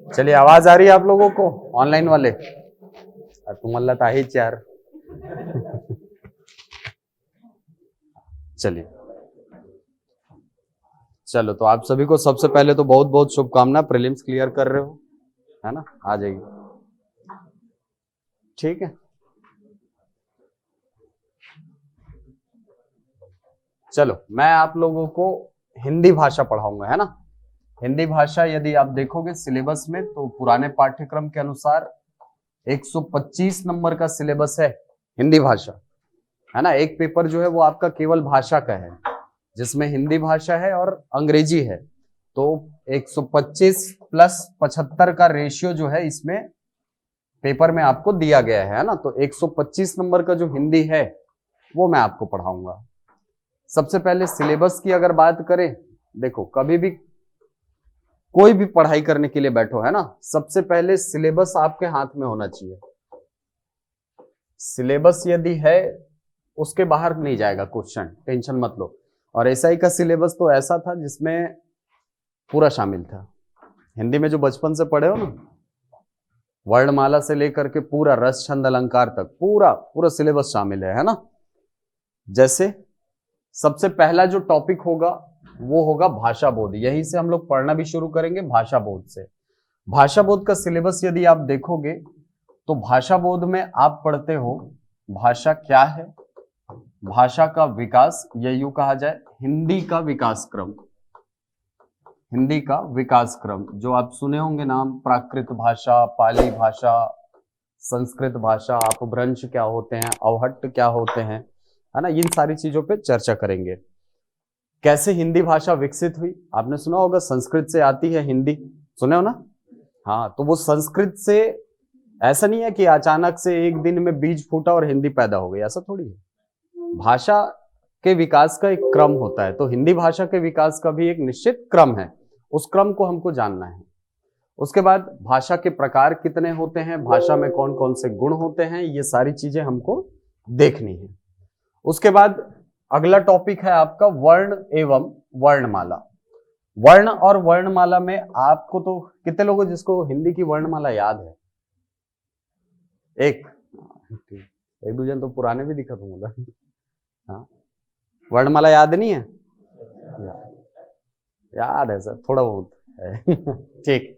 चलिए, आवाज आ रही है आप लोगों को ऑनलाइन वाले? तुम्हाला तर आहेच यार। चलिए, चलो तो आप सभी को सबसे पहले तो बहुत बहुत शुभकामना, प्रीलिम्स क्लियर कर रहे हो, है ना? आ जाइए, ठीक है। चलो, मैं आप लोगों को हिंदी भाषा पढ़ाऊंगा, है ना? हिंदी भाषा यदि आप देखोगे सिलेबस में तो पुराने पाठ्यक्रम के अनुसार 125 नंबर का सिलेबस है हिंदी भाषा, है ना? एक पेपर जो है वो आपका केवल भाषा का है, जिसमें हिंदी भाषा है और अंग्रेजी है। तो 125 प्लस 75 का रेशियो जो है इसमें पेपर में आपको दिया गया है ना? तो 125 नंबर का जो हिंदी है वो मैं आपको पढ़ाऊंगा। सबसे पहले सिलेबस की अगर बात करें, देखो कभी भी कोई भी पढ़ाई करने के लिए बैठो, है ना, सबसे पहले सिलेबस आपके हाथ में होना चाहिए। सिलेबस यदि है उसके बाहर नहीं जाएगा क्वेश्चन, टेंशन मत लो। और एसआई का सिलेबस तो ऐसा था जिसमें पूरा शामिल था। हिंदी में जो बचपन से पढ़े हो ना, वर्णमाला से लेकर के पूरा रस छंद अलंकार तक पूरा पूरा सिलेबस शामिल है ना? जैसे सबसे पहला जो टॉपिक होगा वो होगा भाषा बोध। यहीं से हम लोग पढ़ना भी शुरू करेंगे, भाषा बोध से। भाषा बोध का सिलेबस यदि आप देखोगे तो भाषा बोध में आप पढ़ते हो भाषा क्या है, भाषा का विकास, या यूं कहा जाए हिंदी का विकास क्रम। हिंदी का विकास क्रम जो आप सुने होंगे नाम, प्राकृत भाषा, पाली भाषा, संस्कृत भाषा, अपभ्रंश क्या होते हैं, अवहट्ट क्या होते हैं, है ना? इन सारी चीजों पे चर्चा करेंगे। कैसे हिंदी भाषा विकसित हुई, आपने सुना होगा संस्कृत से आती है हिंदी, सुने हो ना? हाँ, तो वो संस्कृत से ऐसा नहीं है कि अचानक से एक दिन में बीज फूटा और हिंदी पैदा हो गई, ऐसा थोड़ी है। भाषा के विकास का एक क्रम होता है, तो हिंदी भाषा के विकास का भी एक निश्चित क्रम है, उस क्रम को हमको जानना है। उसके बाद भाषा के प्रकार कितने होते हैं, भाषा में कौन कौन से गुण होते हैं, ये सारी चीजें हमको देखनी है। उसके बाद अगला टॉपिक है आपका वर्ण एवं वर्णमाला। वर्ण और वर्णमाला में आपको तो कितने लोगों जिसको हिंदी की वर्णमाला याद है? एक दूजन तो पुराने भी दिखा दूंगा। हाँ, वर्णमाला याद नहीं है? याद है सर, थोड़ा बहुत है। ठीक,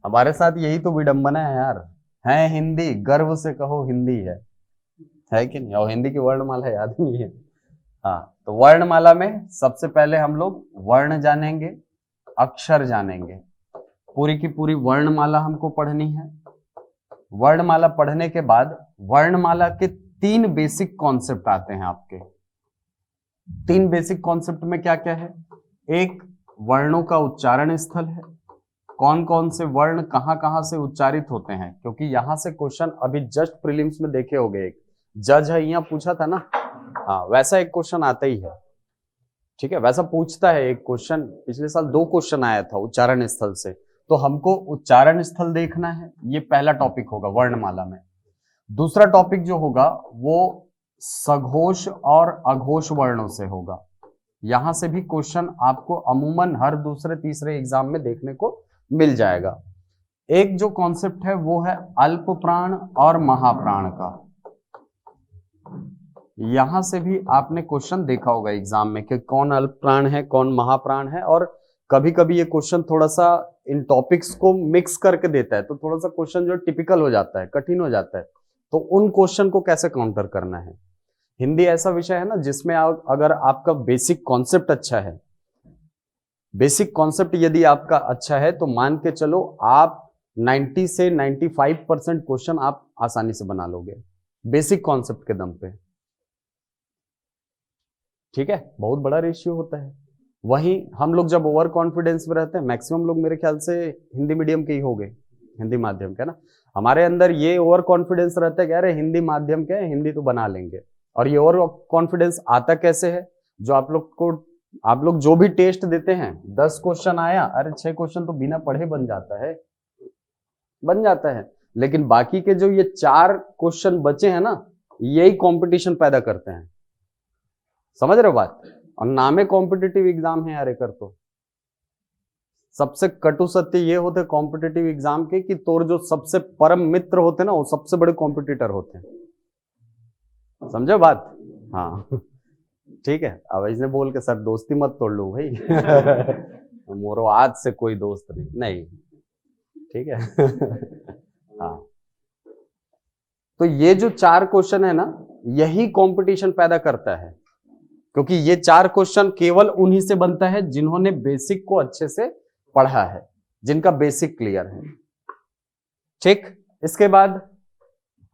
हमारे साथ यही तो विडंबना है यार, है हिंदी, गर्व से कहो हिंदी है कि नहीं? और हिंदी की वर्णमाला याद नहीं है। हाँ, तो वर्णमाला में सबसे पहले हम लोग वर्ण जानेंगे, अक्षर जानेंगे, पूरी की पूरी वर्णमाला हमको पढ़नी है। वर्णमाला पढ़ने के बाद वर्णमाला के 3 बेसिक कॉन्सेप्ट आते हैं आपके। 3 बेसिक कॉन्सेप्ट में क्या क्या है? एक, वर्णों का उच्चारण स्थल है, कौन कौन से वर्ण कहां कहां से उच्चारित होते हैं, क्योंकि यहां से क्वेश्चन अभी जस्ट प्रीलिम्स में देखे होंगे, एक जज है यहाँ पूछा था ना, हाँ वैसा एक क्वेश्चन आता ही है, ठीक है? वैसा पूछता है एक क्वेश्चन, पिछले साल 2 क्वेश्चन आया था उच्चारण स्थल से, तो हमको उच्चारण स्थल देखना है। ये पहला टॉपिक होगा वर्णमाला में। दूसरा टॉपिक जो होगा वो सघोष और अघोष वर्णों से होगा। यहां से भी क्वेश्चन आपको अमूमन हर दूसरे तीसरे एग्जाम में देखने को मिल जाएगा। एक जो कॉन्सेप्ट है वो है अल्प प्राण और महाप्राण का। यहां से भी आपने क्वेश्चन देखा होगा एग्जाम में कि कौन अल्प प्राण है कौन महाप्राण है, और कभी कभी ये क्वेश्चन थोड़ा सा इन टॉपिक्स को मिक्स करके देता है, तो थोड़ा सा क्वेश्चन जो टिपिकल हो जाता है, कठिन हो जाता है। तो उन क्वेश्चन को कैसे काउंटर करना है। हिंदी ऐसा विषय है ना जिसमें अगर आपका बेसिक कॉन्सेप्ट अच्छा है, बेसिक कॉन्सेप्ट यदि आपका अच्छा है, तो मान के चलो आप 90 से 95% क्वेश्चन आप आसानी से बना लोगे बेसिक कॉन्सेप्ट के दम पे, ठीक है? बहुत बड़ा रेशियो होता है। वहीं हम लोग जब ओवर कॉन्फिडेंस में रहते हैं, मैक्सिमम लोग मेरे ख्याल से हिंदी मीडियम के ही हो गए, हिंदी माध्यम के ना, हमारे अंदर ये ओवर कॉन्फिडेंस रहता है कि अरे हिंदी माध्यम के है, हिंदी तो बना लेंगे। और ये ओवर कॉन्फिडेंस आता कैसे है? जो आप लोग जो भी टेस्ट देते हैं, 10 क्वेश्चन आया, अरे 6 क्वेश्चन तो बिना पढ़े बन जाता है। लेकिन बाकी के जो ये 4 क्वेश्चन बचे हैं ना, यही कंपटीशन पैदा करते हैं, समझ रहे हो बात? और नामे कॉम्पिटिटिव एग्जाम है यार एकर तो, सबसे कटु सत्य ये होते कॉम्पिटिटिव एग्जाम के कि तोर जो सबसे परम मित्र होते ना वो सबसे बड़े कॉम्पिटिटर होते हैं। समझो बात? हाँ ठीक है। अब इसने बोल के सर दोस्ती मत तोड़ लो भाई मोरो आज से कोई दोस्त नहीं, ठीक है हाँ, तो ये जो 4 क्वेश्चन है ना यही कंपटीशन पैदा करता है, क्योंकि ये 4 क्वेश्चन केवल उन्हीं से बनता है जिन्होंने बेसिक को अच्छे से पढ़ा है, जिनका बेसिक क्लियर है। ठीक, इसके बाद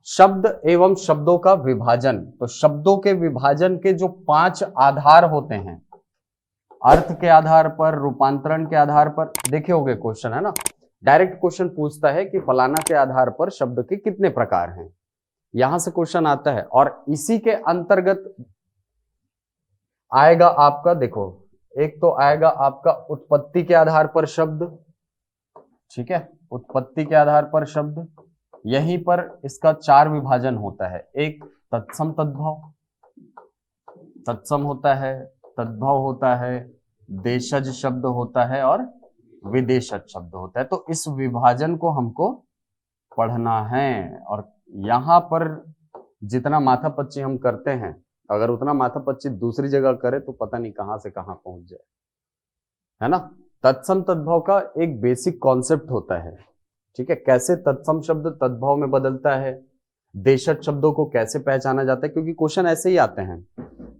शब्द एवं शब्दों का विभाजन। तो शब्दों के विभाजन के जो 5 आधार होते हैं, अर्थ के आधार पर, रूपांतरण के आधार पर, देखे होगे क्वेश्चन है ना, डायरेक्ट क्वेश्चन पूछता है कि फलाना के आधार पर शब्द के कितने प्रकार हैं, यहां से क्वेश्चन आता है। और इसी के अंतर्गत आएगा आपका, देखो एक तो आएगा आपका उत्पत्ति के आधार पर शब्द, ठीक है, उत्पत्ति के आधार पर शब्द, यहीं पर इसका 4 विभाजन होता है। एक तत्सम तद्भव, तत्सम होता है, तद्भव होता है, देशज शब्द होता है और विदेशज शब्द होता है। तो इस विभाजन को हमको पढ़ना है, और यहां पर जितना माथापच्ची हम करते हैं, अगर उतना माथापच्ची दूसरी जगह करे तो पता नहीं कहां से कहां पहुंच जाए, है ना। तत्सम तद्भव का एक बेसिक कॉन्सेप्ट होता है, ठीक है, कैसे तत्सम शब्द तद्भव में बदलता है, देशज शब्दों को कैसे पहचाना जाता है, क्योंकि क्वेश्चन ऐसे ही आते हैं।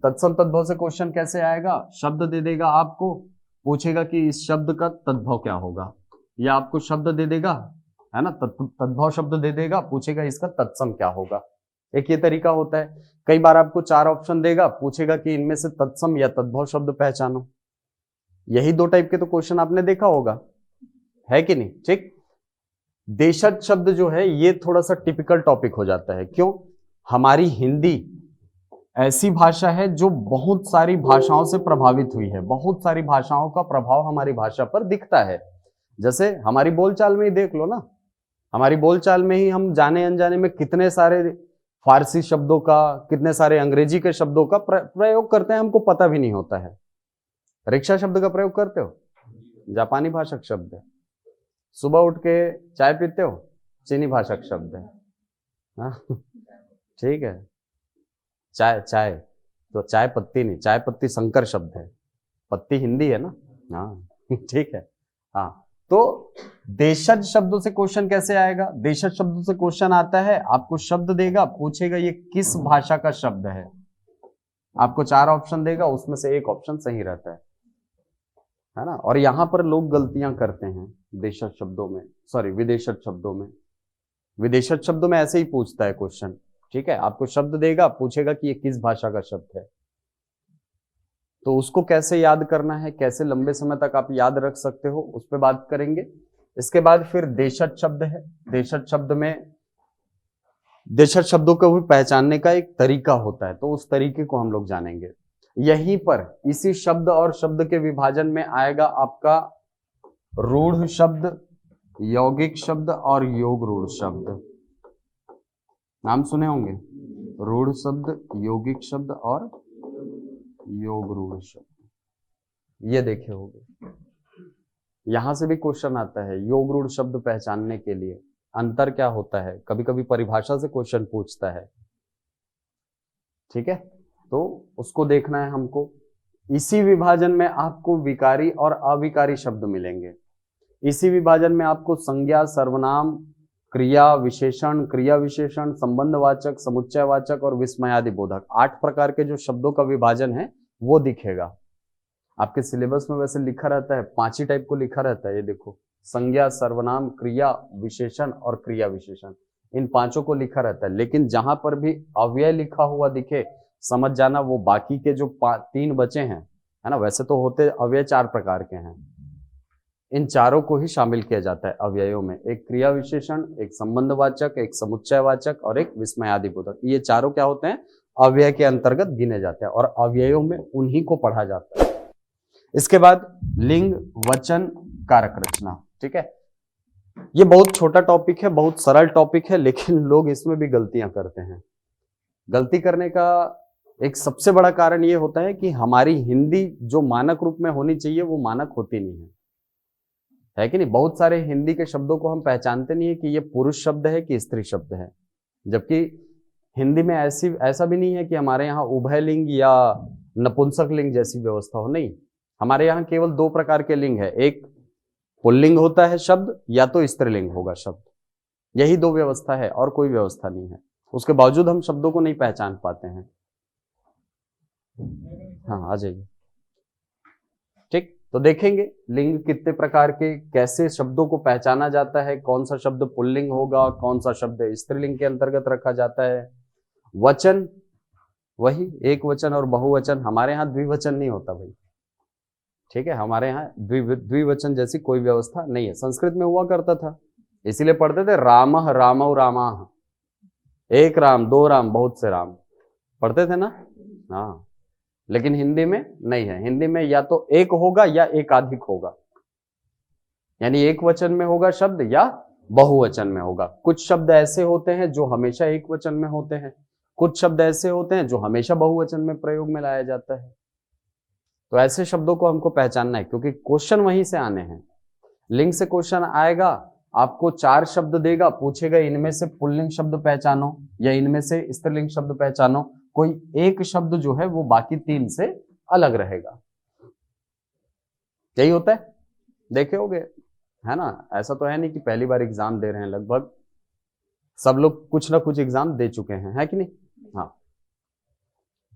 तत्सम तद्भव से क्वेश्चन कैसे आएगा, शब्द दे देगा आपको, पूछेगा कि इस शब्द का तद्भव क्या होगा, या आपको शब्द दे देगा, है ना, तद्भव शब्द दे देगा, पूछेगा इसका तत्सम क्या होगा। एक ये तरीका होता है। कई बार आपको 4 ऑप्शन देगा, पूछेगा कि इनमें से तत्सम या तद्भव शब्द पहचानो। यही 2 टाइप के तो क्वेश्चन आपने देखा होगा, है कि नहीं। ठीक, देशज शब्द जो है ये थोड़ा सा टिपिकल टॉपिक हो जाता है। क्यों? हमारी हिंदी ऐसी भाषा है जो बहुत सारी भाषाओं से प्रभावित हुई है, बहुत सारी भाषाओं का प्रभाव हमारी भाषा पर दिखता है। जैसे हमारी बोलचाल में ही देख लो ना, हमारी बोलचाल में ही हम जाने अनजाने में कितने सारे फारसी शब्दों का, कितने सारे अंग्रेजी के शब्दों का प्रयोग करते हैं, हमको पता भी नहीं होता है। रिक्शा शब्द का प्रयोग करते हो, जापानी भाषक शब्द है। सुबह उठ के चाय पीते हो, चीनी भाषक शब्द है। हाँ ठीक है, चाय तो चाय पत्ती नहीं, चाय पत्ती संकर शब्द है, पत्ती हिंदी है ना। हाँ ठीक है। हाँ, तो देशज शब्दों से क्वेश्चन कैसे आएगा, देशज शब्दों से क्वेश्चन आता है, आपको शब्द देगा, पूछेगा ये किस भाषा का शब्द है, आपको 4 ऑप्शन देगा, उसमें से एक ऑप्शन सही रहता है ना। और यहां पर लोग गलतियां करते हैं देशज शब्दों में, सॉरी विदेशज शब्दों में। विदेशज शब्दों में ऐसे ही पूछता है क्वेश्चन, ठीक है, आपको शब्द देगा, पूछेगा कि ये किस भाषा का शब्द है, तो उसको कैसे याद करना है, कैसे लंबे समय तक आप याद रख सकते हो, उस पर बात करेंगे। इसके बाद फिर देशज शब्द है। देशज शब्द में देशज शब्दों को भी पहचानने का एक तरीका होता है, तो उस तरीके को हम लोग जानेंगे। यहीं पर इसी शब्द और शब्द के विभाजन में आएगा आपका रूढ़ शब्द, यौगिक शब्द और योग रूढ़ शब्द। नाम सुने होंगे, रूढ़ शब्द, यौगिक शब्द और योग रूढ़ शब्द, ये देखे होंगे। यहां से भी क्वेश्चन आता है योग रूढ़ शब्द पहचानने के लिए अंतर क्या होता है, कभी कभी परिभाषा से क्वेश्चन पूछता है, ठीक है, तो उसको देखना है हमको। इसी विभाजन में आपको विकारी और अविकारी शब्द मिलेंगे। इसी विभाजन में आपको संज्ञा, सर्वनाम, क्रिया विशेषण, संबंधवाचक, समुच्चयवाचक और विस्मयादि बोधक, 8 प्रकार के जो शब्दों का विभाजन है वो दिखेगा। आपके सिलेबस में वैसे लिखा रहता है, 5 ही टाइप को लिखा रहता है, ये देखो, संज्ञा, सर्वनाम, क्रिया विशेषण और क्रिया विशेषण, इन 5 को लिखा रहता है। लेकिन जहां पर भी अव्यय लिखा हुआ दिखे, समझ जाना वो बाकी के जो 3 बचे हैं, है ना। वैसे तो होते अव्यय 4 प्रकार के हैं, इन चारों को ही शामिल किया जाता है अव्ययों में। एक क्रिया विशेषण, एक संबंधवाचक, एक समुच्चयवाचक और एक विस्मयादि बोधक। ये चारों क्या होते हैं, अव्यय के अंतर्गत गिने जाते हैं, और अव्ययों में उन्हीं को पढ़ा जाता है। इसके बाद लिंग, वचन, कारक रचना, ठीक है। ये बहुत छोटा टॉपिक है, बहुत सरल टॉपिक है, लेकिन लोग इसमें भी गलतियां करते हैं। गलती करने का एक सबसे बड़ा कारण ये होता है कि हमारी हिंदी जो मानक रूप में होनी चाहिए वो मानक होती नहीं है। है कि नहीं। बहुत सारे हिंदी के शब्दों को हम पहचानते नहीं है कि ये पुरुष शब्द है कि स्त्री शब्द है, जबकि हिंदी में ऐसा भी नहीं है कि हमारे यहाँ उभय लिंग या नपुंसक लिंग जैसी व्यवस्था हो, नहीं। हमारे यहाँ केवल दो प्रकार के लिंग है, एक पुल्लिंग होता है शब्द या तो स्त्रीलिंग होगा शब्द, यही दो व्यवस्था है और कोई व्यवस्था नहीं है। उसके बावजूद हम शब्दों को नहीं पहचान पाते हैं। हाँ, आ जाइए। ठीक, तो देखेंगे लिंग कितने प्रकार के, कैसे शब्दों को पहचाना जाता है, कौन सा शब्द पुल्लिंग होगा, कौन सा शब्द स्त्रीलिंग के अंतर्गत रखा जाता है। वचन वही एक वचन और बहुवचन, हमारे यहाँ द्विवचन नहीं होता भाई, ठीक है। हमारे यहाँ द्विवचन जैसी कोई व्यवस्था नहीं है। संस्कृत में हुआ करता था, इसीलिए पढ़ते थे रामः रामौ रामाः, एक राम, दो राम, बहुत से राम, पढ़ते थे ना। हाँ, लेकिन हिंदी में नहीं है। हिंदी में या तो एक होगा या एकाधिक होगा, यानी एक वचन में होगा शब्द या बहुवचन में होगा। कुछ शब्द ऐसे होते हैं जो हमेशा एक वचन में होते हैं, कुछ शब्द ऐसे होते हैं जो हमेशा बहुवचन में प्रयोग में लाया जाता है। तो ऐसे शब्दों को हमको पहचानना है, क्योंकि क्वेश्चन वहीं से आने हैं। लिंग से क्वेश्चन आएगा, आपको 4 शब्द देगा, पूछेगा इनमें से पुल्लिंग शब्द पहचानो या इनमें से स्त्रीलिंग शब्द पहचानो, कोई एक शब्द जो है वो बाकी 3 से अलग रहेगा। यही होता है, देखे होगे, है ना। ऐसा तो है नहीं कि पहली बार एग्जाम दे रहे हैं, लगभग सब लोग कुछ ना कुछ एग्जाम दे चुके हैं, है कि नहीं। हाँ,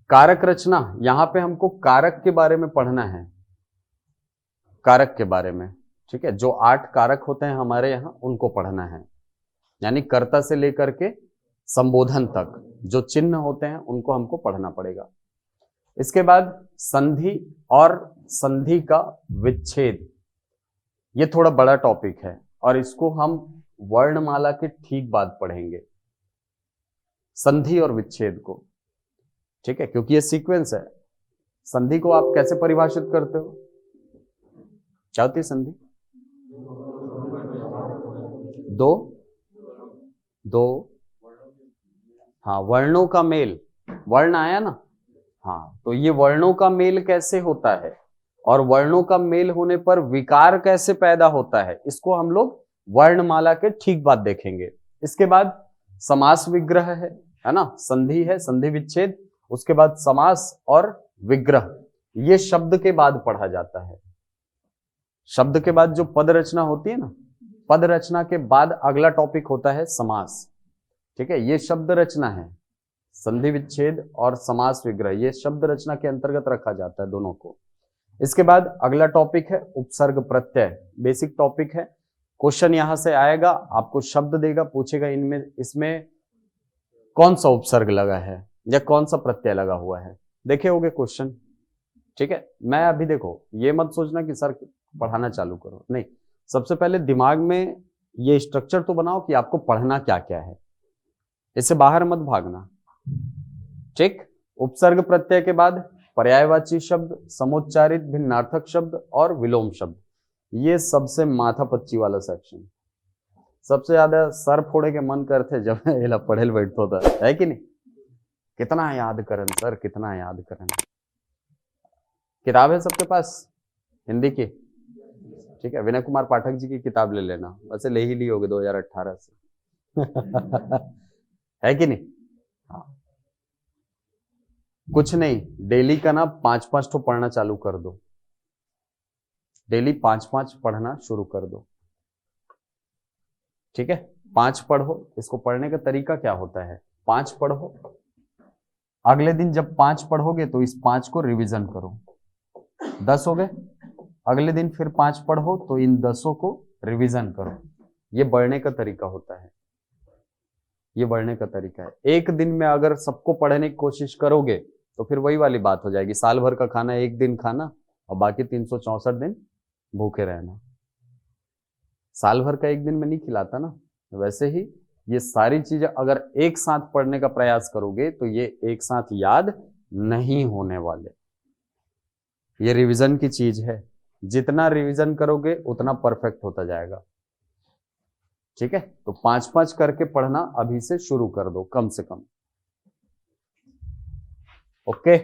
कारक रचना, यहां पे हमको कारक के बारे में पढ़ना है, कारक के बारे में, ठीक है। जो 8 कारक होते हैं हमारे यहाँ, उनको पढ़ना है, यानी कर्ता से लेकर के संबोधन तक जो चिन्ह होते हैं उनको हमको पढ़ना पड़ेगा। इसके बाद संधि और संधि का विच्छेद, ये थोड़ा बड़ा टॉपिक है और इसको हम वर्णमाला के ठीक बाद पढ़ेंगे, संधि और विच्छेद को, ठीक है, क्योंकि ये सीक्वेंस है। संधि को आप कैसे परिभाषित करते हो, क्या होती है संधि? दो दो हाँ, वर्णों का मेल, वर्ण आया ना। हाँ, तो ये वर्णों का मेल कैसे होता है और वर्णों का मेल होने पर विकार कैसे पैदा होता है, इसको हम लोग वर्णमाला के ठीक बाद देखेंगे। इसके बाद समास विग्रह है ना, संधि है, संधि विच्छेद, उसके बाद समास और विग्रह, ये शब्द के बाद पढ़ा जाता है। शब्द के बाद जो पद रचना होती है ना, पद रचना के बाद अगला टॉपिक होता है समास, ठीक है। ये शब्द रचना है, संधि विच्छेद और समास विग्रह, ये शब्द रचना के अंतर्गत रखा जाता है दोनों को। इसके बाद अगला टॉपिक है उपसर्ग प्रत्यय, बेसिक टॉपिक है। क्वेश्चन यहां से आएगा, आपको शब्द देगा, पूछेगा इनमें इसमें कौन सा उपसर्ग लगा है या कौन सा प्रत्यय लगा हुआ है, देखे होगे क्वेश्चन, ठीक है। मैं अभी देखो, ये मत सोचना कि सर पढ़ाना चालू करो, नहीं, सबसे पहले दिमाग में ये स्ट्रक्चर तो बनाओ कि आपको पढ़ना क्या क्या है, इससे बाहर मत भागना, ठीक। उपसर्ग प्रत्यय के बाद पर्यायवाची शब्द, समुच्चारित भिन्नार्थक शब्द और विलोम शब्द, ये सबसे माथापच्ची वाला सेक्शन, सबसे ज्यादा सर फोड़े के मन करते जब एला पढ़ेल बैठता होता है कि नहीं। कितना याद करन सर, कितना याद करन। किताब है सबके पास हिंदी की, ठीक है, विनय कुमार पाठक जी की किताब ले लेना, वैसे ले ही ली होगी 2018 से है कि नहीं। हाँ, कुछ नहीं, डेली का ना 5-5 तो पढ़ना चालू कर दो, डेली 5-5 पढ़ना शुरू कर दो, ठीक है। 5 पढ़ो, इसको पढ़ने का तरीका क्या होता है, 5 पढ़ो, अगले दिन जब 5 पढ़ोगे तो इस 5 को रिवीजन करो, 10 हो गए, अगले दिन फिर 5 पढ़ो तो इन 10 को रिवीजन करो। ये बढ़ने का तरीका होता है, ये बढ़ने का तरीका है। एक दिन में अगर सबको पढ़ने की कोशिश करोगे तो फिर वही वाली बात हो जाएगी, साल भर का खाना एक दिन खाना और बाकी 364 दिन भूखे रहना। साल भर का एक दिन में नहीं खिलाता ना, वैसे ही ये सारी चीजें अगर एक साथ पढ़ने का प्रयास करोगे तो ये एक साथ याद नहीं होने वाले, ये रिवीजन की चीज है, जितना रिवीजन करोगे उतना परफेक्ट होता जाएगा, ठीक है। तो 5-5 करके पढ़ना अभी से शुरू कर दो कम से कम, ओके।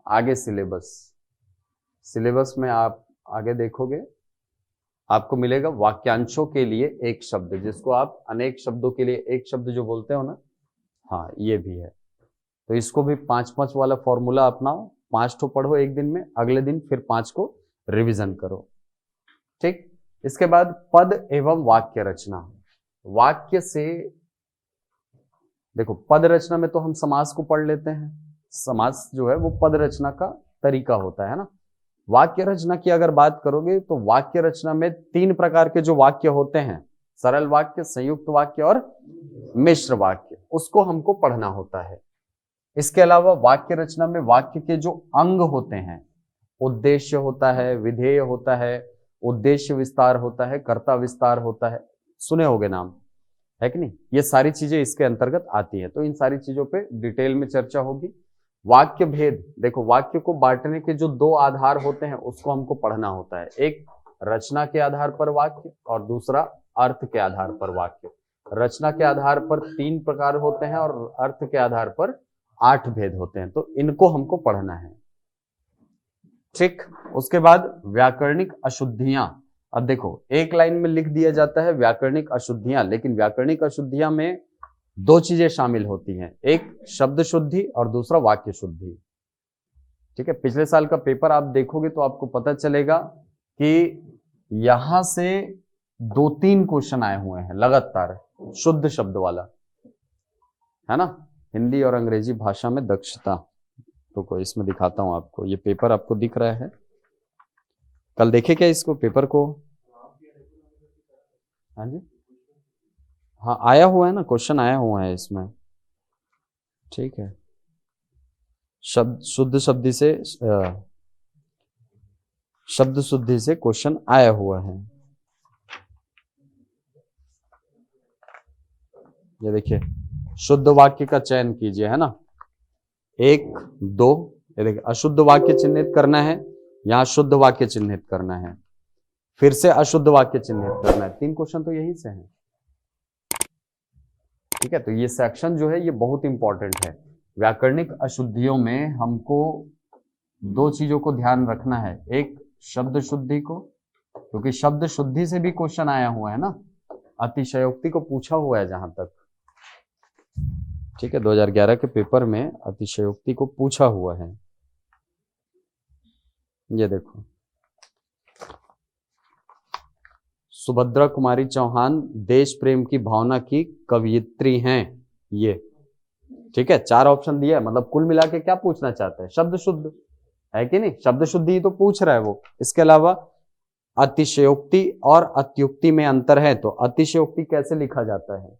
आगे सिलेबस, सिलेबस में आप आगे देखोगे आपको मिलेगा वाक्यांशों के लिए एक शब्द, जिसको आप अनेक शब्दों के लिए एक शब्द जो बोलते हो ना, हाँ ये भी है। तो इसको भी 5-5 वाला फॉर्मूला अपनाओ, 5 ठो पढ़ो एक दिन में, अगले दिन फिर 5 को रिवीजन करो। ठीक, इसके बाद पद एवं वाक्य रचना। वाक्य से देखो, पद रचना में तो हम समास को पढ़ लेते हैं, समास जो है वो पद रचना का तरीका होता है ना। वाक्य रचना की अगर बात करोगे तो वाक्य रचना में 3 प्रकार के जो वाक्य होते हैं, सरल वाक्य, संयुक्त वाक्य और मिश्र वाक्य, उसको हमको पढ़ना होता है। इसके अलावा वाक्य रचना में वाक्य के जो अंग होते हैं, उद्देश्य होता है, विधेय होता है, उद्देश्य विस्तार होता है, कर्ता विस्तार होता है, सुने होगे नाम, है कि नहीं, ये सारी चीजें इसके अंतर्गत आती है। तो इन सारी चीजों पे डिटेल में चर्चा होगी। वाक्य भेद, देखो वाक्य को बांटने के जो 2 आधार होते हैं उसको हमको पढ़ना होता है, एक रचना के आधार पर वाक्य और दूसरा अर्थ के आधार पर वाक्य। रचना के आधार पर 3 प्रकार होते हैं और अर्थ के आधार पर 8 भेद होते हैं, तो इनको हमको पढ़ना है। ठीक, उसके बाद व्याकरणिक अशुद्धियां। अब देखो, एक लाइन में लिख दिया जाता है व्याकरणिक अशुद्धियां, लेकिन व्याकरणिक अशुद्धियां में 2 चीजें शामिल होती हैं, एक शब्द शुद्धि और दूसरा वाक्य शुद्धि। ठीक है, पिछले साल का पेपर आप देखोगे तो आपको पता चलेगा कि यहां से 2-3 क्वेश्चन आए हुए हैं लगातार शुद्ध शब्द वाला, है ना। हिंदी और अंग्रेजी भाषा में दक्षता, तो कोई इसमें दिखाता हूं आपको, ये पेपर आपको दिख रहा है, कल देखे क्या इसको पेपर को? हाँ जी, हाँ आया हुआ है ना, क्वेश्चन आया हुआ है इसमें। ठीक है, शब्द शुद्ध शब्दी से शब्द शुद्धि से क्वेश्चन आया हुआ है। ये देखिए, शुद्ध वाक्य का चयन कीजिए, है ना, 1 2, ये देखिए अशुद्ध वाक्य चिन्हित करना है, यहां शुद्ध वाक्य चिन्हित करना है, फिर से अशुद्ध वाक्य चिन्हित करना है। 3 क्वेश्चन तो यही से हैं। ठीक है, तो ये सेक्शन जो है ये बहुत इंपॉर्टेंट है। व्याकरणिक अशुद्धियों में हमको 2 चीजों को ध्यान रखना है, एक शब्द शुद्धि को, क्योंकि शब्द शुद्धि से भी क्वेश्चन आया हुआ है ना, अतिशयोक्ति को पूछा हुआ है जहां तक। ठीक है, 2011 के पेपर में अतिशयोक्ति को पूछा हुआ है। ये देखो, सुभद्रा कुमारी चौहान देश प्रेम की भावना की कवयित्री हैं ये। ठीक है, 4 ऑप्शन दिया है, मतलब कुल मिला के क्या पूछना चाहते हैं, शब्द शुद्ध, है कि नहीं, शब्द शुद्धि तो पूछ रहा है वो। इसके अलावा अतिशयोक्ति और अत्युक्ति में अंतर है, तो अतिशयोक्ति कैसे लिखा जाता है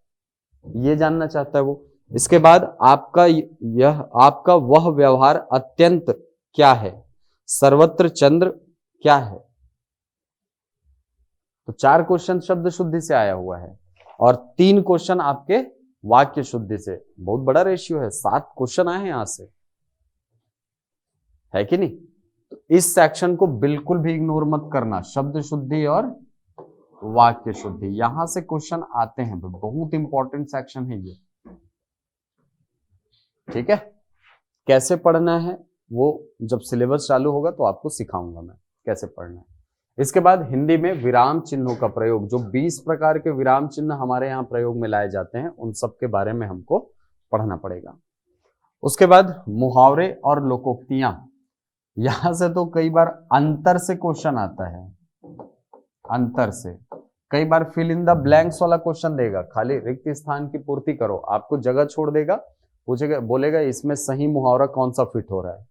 ये जानना चाहता है वो। इसके बाद आपका वह व्यवहार अत्यंत क्या है, सर्वत्र चंद्र क्या है। तो 4 क्वेश्चन शब्द शुद्धि से आया हुआ है और 3 क्वेश्चन आपके वाक्य शुद्धि से। बहुत बड़ा रेशियो है, 7 क्वेश्चन आए हैं यहां से, है कि नहीं। तो इस सेक्शन को बिल्कुल भी इग्नोर मत करना, शब्द शुद्धि और वाक्य शुद्धि, यहां से क्वेश्चन आते हैं, बहुत इंपॉर्टेंट सेक्शन है ये। ठीक है, कैसे पढ़ना है वो जब सिलेबस चालू होगा तो आपको सिखाऊंगा मैं कैसे पढ़ना है। इसके बाद हिंदी में विराम चिन्हों का प्रयोग, जो 20 प्रकार के विराम चिन्ह हमारे यहाँ प्रयोग में लाए जाते हैं, उन सब के बारे में हमको पढ़ना पड़ेगा। उसके बाद मुहावरे और लोकोक्तियां, यहां से तो कई बार अंतर से क्वेश्चन आता है, अंतर से कई बार फिल इन द ब्लैंक्स वाला क्वेश्चन देगा, खाली रिक्त स्थान की पूर्ति करो, आपको जगह छोड़ देगा, पूछेगा, बोलेगा इसमें सही मुहावरा कौन सा फिट हो रहा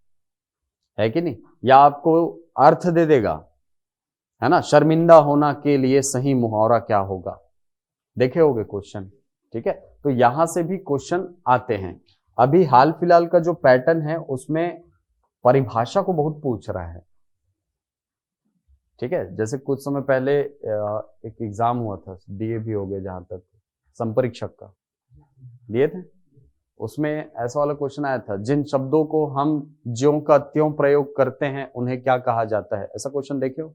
है कि नहीं, या आपको अर्थ दे देगा, है ना, शर्मिंदा होना के लिए सही मुहावरा क्या होगा, देखे होगे क्वेश्चन। ठीक है, तो यहां से भी क्वेश्चन आते हैं। अभी हाल फिलहाल का जो पैटर्न है उसमें परिभाषा को बहुत पूछ रहा है। ठीक है, जैसे कुछ समय पहले एक एग्जाम हुआ था, दिए भी हो गए, जहां तक संपरीक्षक का दिए थे, उसमें ऐसा वाला क्वेश्चन आया था, जिन शब्दों को हम ज्यों का त्यों प्रयोग करते हैं उन्हें क्या कहा जाता है, ऐसा क्वेश्चन देखे हो,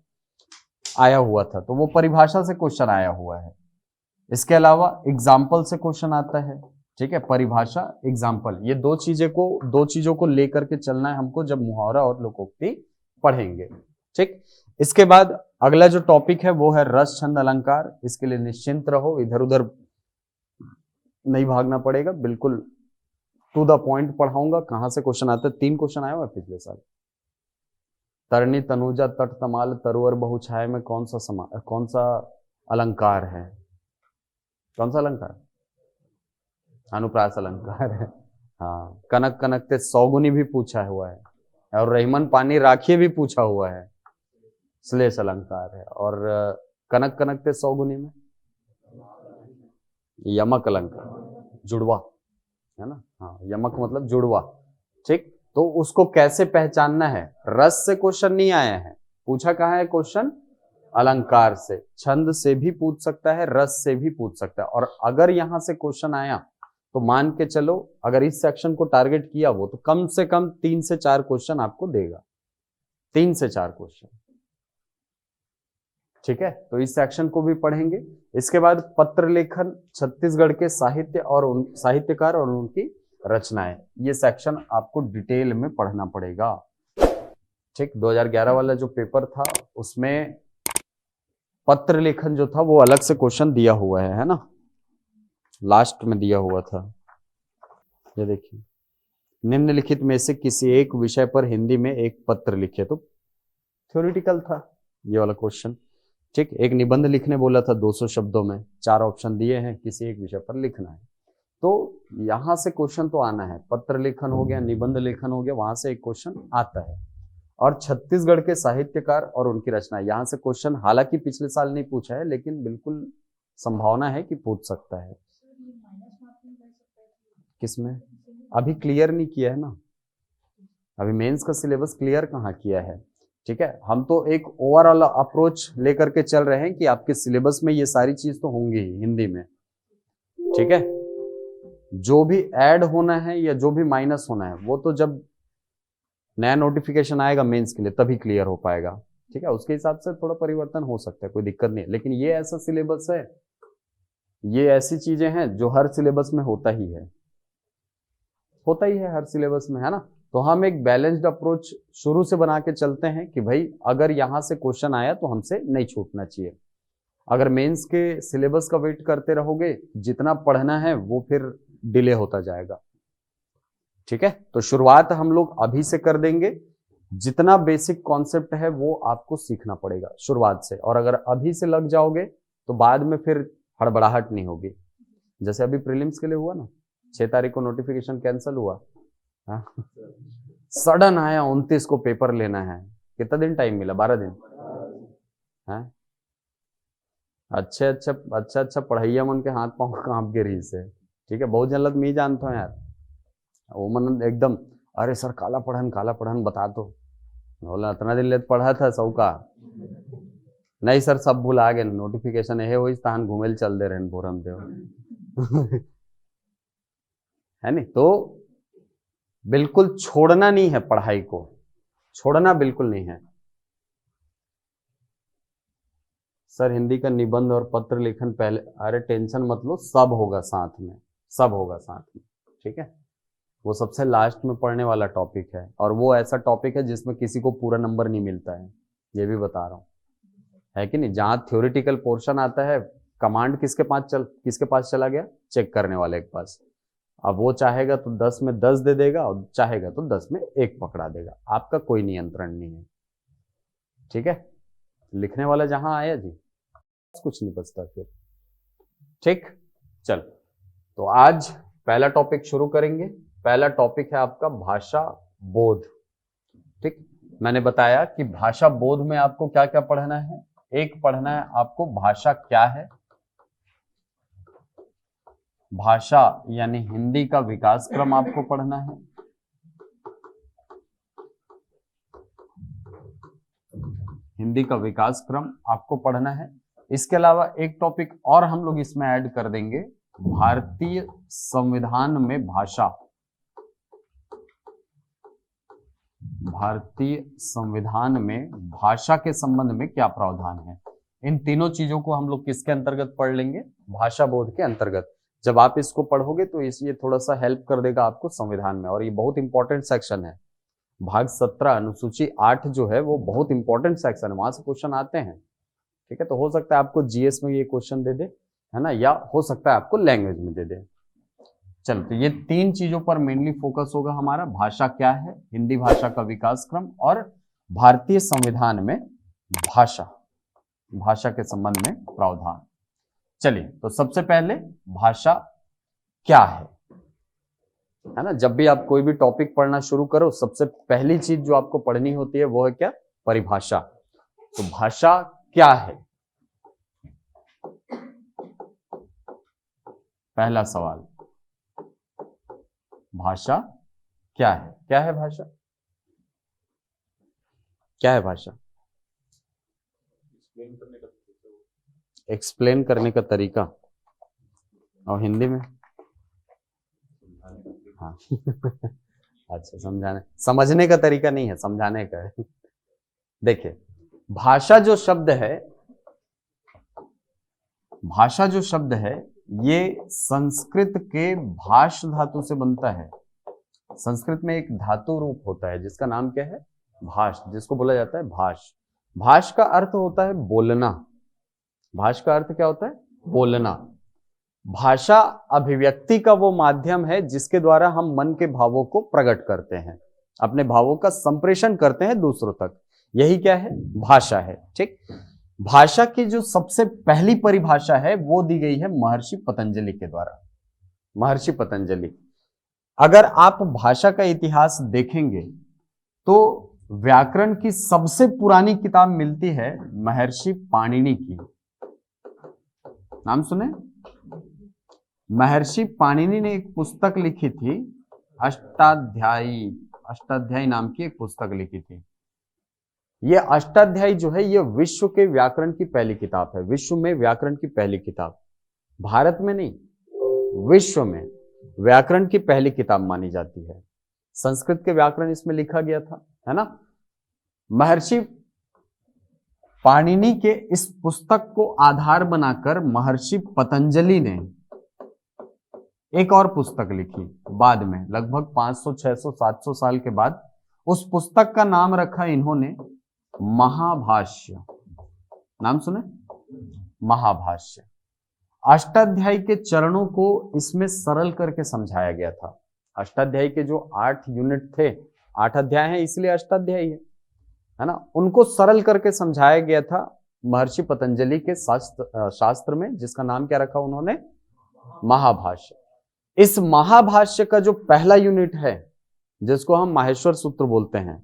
आया हुआ था, तो वो परिभाषा से क्वेश्चन आया हुआ है। इसके अलावा एग्जाम्पल से क्वेश्चन आता है। ठीक है, परिभाषा, एग्जाम्पल, ये दो चीजों को लेकर के चलना है हमको जब मुहावरा और लोकोक्ति पढ़ेंगे। ठीक, इसके बाद अगला जो टॉपिक है वो है रस छंद अलंकार। इसके लिए निश्चिंत रहो, इधर उधर नहीं भागना पड़ेगा, बिल्कुल टू द पॉइंट पढ़ाऊंगा। कहां से क्वेश्चन आता है, 3 क्वेश्चन आया हुआ है पिछले साल। तरणी तनुजा तट तमाल तरुवर बहुछाया में कौन सा अलंकार है? कौन सा अलंकार? अनुप्रास अलंकार है। हाँ, कनक कनकते सौगुनी भी पूछा हुआ है, और रहीमन पानी राखिए भी पूछा हुआ है, श्लेष अलंकार है। और कनक कनकते सौगुनी में यमक अलंकार, जुड़वा है ना। हाँ, यमक मतलब जुड़वा। ठीक, तो उसको कैसे पहचानना है? रस से क्वेश्चन नहीं आया है, पूछा कहाँ है क्वेश्चन? अलंकार से। छंद से भी पूछ सकता है, रस से भी पूछ सकता है। और अगर यहां से क्वेश्चन आया तो मान के चलो, अगर इस सेक्शन को टारगेट किया वो, तो कम से कम 3 से 4 क्वेश्चन आपको देगा, 3 से 4 क्वेश्चन। ठीक है, तो इस सेक्शन को भी पढ़ेंगे। इसके बाद पत्र लेखन, छत्तीसगढ़ के साहित्य और साहित्यकार और उनकी रचनाएं, ये सेक्शन आपको डिटेल में पढ़ना पड़ेगा। ठीक, 2011 वाला जो पेपर था उसमें पत्र लेखन जो था वो अलग से क्वेश्चन दिया हुआ है ना, लास्ट में दिया हुआ था। ये देखिए, निम्नलिखित में से किसी एक विषय पर हिंदी में एक पत्र लिखे। तो थ्योरेटिकल था ये वाला क्वेश्चन। ठीक, एक निबंध लिखने बोला था 200 शब्दों में, 4 ऑप्शन दिए हैं, किसी एक विषय पर लिखना है। तो यहां से क्वेश्चन तो आना है, पत्र लेखन हो गया, निबंध लेखन हो गया, वहां से एक क्वेश्चन आता है। और छत्तीसगढ़ के साहित्यकार और उनकी रचना, यहां से क्वेश्चन हालांकि पिछले साल नहीं पूछा है, लेकिन बिल्कुल संभावना है कि पूछ सकता है। किसमें? अभी क्लियर नहीं किया है ना, अभी मेंस का सिलेबस क्लियर कहाँ किया है। ठीक है, हम तो एक ओवरऑल अप्रोच लेकर के चल रहे हैं कि आपके सिलेबस में ये सारी चीज तो होंगी ही हिंदी में। ठीक है, जो भी ऐड होना है या जो भी माइनस होना है वो तो जब नया नोटिफिकेशन आएगा मेंस के लिए तभी क्लियर हो पाएगा। ठीक है, उसके हिसाब से थोड़ा परिवर्तन हो सकता है, कोई दिक्कत नहीं है। लेकिन ये ऐसा सिलेबस है, ये ऐसी चीजें हैं जो हर सिलेबस में होता ही है हर सिलेबस में, है ना। तो हम एक बैलेंस्ड अप्रोच शुरू से बना के चलते हैं कि भाई अगर यहां से क्वेश्चन आया तो हमसे नहीं छूटना चाहिए। अगर मेंस के सिलेबस का वेट करते रहोगे, जितना पढ़ना है वो फिर डिले होता जाएगा। ठीक है, तो शुरुआत हम लोग अभी से कर देंगे। जितना बेसिक कॉन्सेप्ट है वो आपको सीखना पड़ेगा शुरुआत से, और अगर अभी से लग जाओगे तो बाद में फिर हड़बड़ाहट नहीं होगी। जैसे अभी प्रीलिम्स के लिए हुआ ना, 6 तारीख को नोटिफिकेशन कैंसिल हुआ, सडन आया 29 को पेपर लेना है। कितना दिन टाइम मिला? 12 दिन है। अच्छा पढ़ैया मन के हाथ पांव कांप के रही से। ठीक है, बहुत जल्द मैं जानता हूँ यार, वो मन एकदम, अरे सर काला पढ़न बता दो। बोला इतना दिन ले पढ़ा था सौका, नहीं सर सब भुला गए, नोटिफिकेशन है वही स्थान घूमे चल दे रहे भोरम देव। है नहीं, तो बिल्कुल छोड़ना नहीं है, पढ़ाई को छोड़ना बिल्कुल नहीं है। सर हिंदी का निबंध और पत्र लेखन पहले, अरे टेंशन मत लो, सब होगा साथ में, सब होगा साथ में। ठीक है, वो सबसे लास्ट में पढ़ने वाला टॉपिक है, और वो ऐसा टॉपिक है जिसमें किसी को पूरा नंबर नहीं मिलता है, ये भी बता रहा हूँ, है कि नहीं। जहां थ्योरेटिकल पोर्शन आता है, कमांड किसके पास चला गया? चेक करने वाले के पास। अब वो चाहेगा तो 10 में 10 दे देगा, और चाहेगा तो 10 में 1 पकड़ा देगा, आपका कोई नियंत्रण नहीं है। ठीक है, लिखने वाला जहां आया जी, कुछ नहीं बचता फिर। ठीक, चल तो आज पहला टॉपिक शुरू करेंगे। पहला टॉपिक है आपका भाषा बोध। ठीक, मैंने बताया कि भाषा बोध में आपको क्या क्या पढ़ना है। एक पढ़ना है आपको भाषा क्या है, भाषा यानी हिंदी का विकास क्रम आपको पढ़ना है। हिंदी का विकास क्रम आपको पढ़ना है। इसके अलावा एक टॉपिक और हम लोग इसमें ऐड कर देंगे, भारतीय संविधान में भाषा। भारतीय संविधान में भाषा के संबंध में क्या प्रावधान है। इन तीनों चीजों को हम लोग किसके अंतर्गत पढ़ लेंगे? भाषा बोध के अंतर्गत। जब आप इसको पढ़ोगे तो ये थोड़ा सा हेल्प कर देगा आपको संविधान में, और ये बहुत इंपॉर्टेंट सेक्शन है। भाग 17 अनुसूची 8 जो है वो बहुत इंपॉर्टेंट सेक्शन है, वहां से क्वेश्चन आते हैं। ठीक है, तो हो सकता है आपको जीएस में ये क्वेश्चन दे दे, है ना, या हो सकता है आपको लैंग्वेज में दे दे। चलो, तो ये 3 चीजों पर मेनली फोकस होगा हमारा। भाषा क्या है, हिंदी भाषा का विकास क्रम, और भारतीय संविधान में भाषा, भाषा के संबंध में प्रावधान। चलिए, तो सबसे पहले भाषा क्या है ना, जब भी आप कोई भी टॉपिक पढ़ना शुरू करो, सबसे पहली चीज जो आपको पढ़नी होती है वो है क्या, परिभाषा। तो भाषा क्या है, पहला सवाल, भाषा क्या है? क्या है भाषा? क्या है भाषा? एक्सप्लेन करने का तरीका, और हिंदी में? हाँ अच्छा, समझाने समझने का तरीका नहीं है, समझाने का है। देखिए, भाषा जो शब्द है, भाषा जो शब्द है ये संस्कृत के भाष धातु से बनता है। संस्कृत में एक धातु रूप होता है जिसका नाम क्या है, भाष, जिसको बोला जाता है भाष। भाष का अर्थ होता है बोलना। भाष का अर्थ क्या होता है, बोलना। भाषा अभिव्यक्ति का वो माध्यम है जिसके द्वारा हम मन के भावों को प्रकट करते हैं, अपने भावों का संप्रेषण करते हैं दूसरों तक, यही क्या है, भाषा है। ठीक, भाषा की जो सबसे पहली परिभाषा है वो दी गई है महर्षि पतंजलि के द्वारा। महर्षि पतंजलि, अगर आप भाषा का इतिहास देखेंगे तो व्याकरण की सबसे पुरानी किताब मिलती है महर्षि पाणिनि की। नाम सुने? महर्षि पाणिनि ने एक पुस्तक लिखी थी, अष्टाध्यायी, अष्टाध्यायी नाम की एक पुस्तक लिखी थी। ये अष्टाध्यायी जो है ये विश्व के व्याकरण की पहली किताब है, विश्व में व्याकरण की पहली किताब, भारत में नहीं, विश्व में व्याकरण की पहली किताब मानी जाती है। संस्कृत के व्याकरण इसमें लिखा गया था, है ना। महर्षि पाणिनि के इस पुस्तक को आधार बनाकर महर्षि पतंजलि ने एक और पुस्तक लिखी बाद में, लगभग 500, 600, 700 साल के बाद। उस पुस्तक का नाम रखा इन्होंने महाभाष्य। नाम सुने? महाभाष्य। अष्टाध्यायी के चरणों को इसमें सरल करके समझाया गया था। अष्टाध्यायी के जो 8 यूनिट थे, 8 अध्याय हैं इसलिए अष्टाध्यायी है ना, उनको सरल करके समझाया गया था महर्षि पतंजलि के शास्त्र में, जिसका नाम क्या रखा उन्होंने, महाभाष्य। इस महाभाष्य का जो पहला यूनिट है जिसको हम माहेश्वर सूत्र बोलते हैं,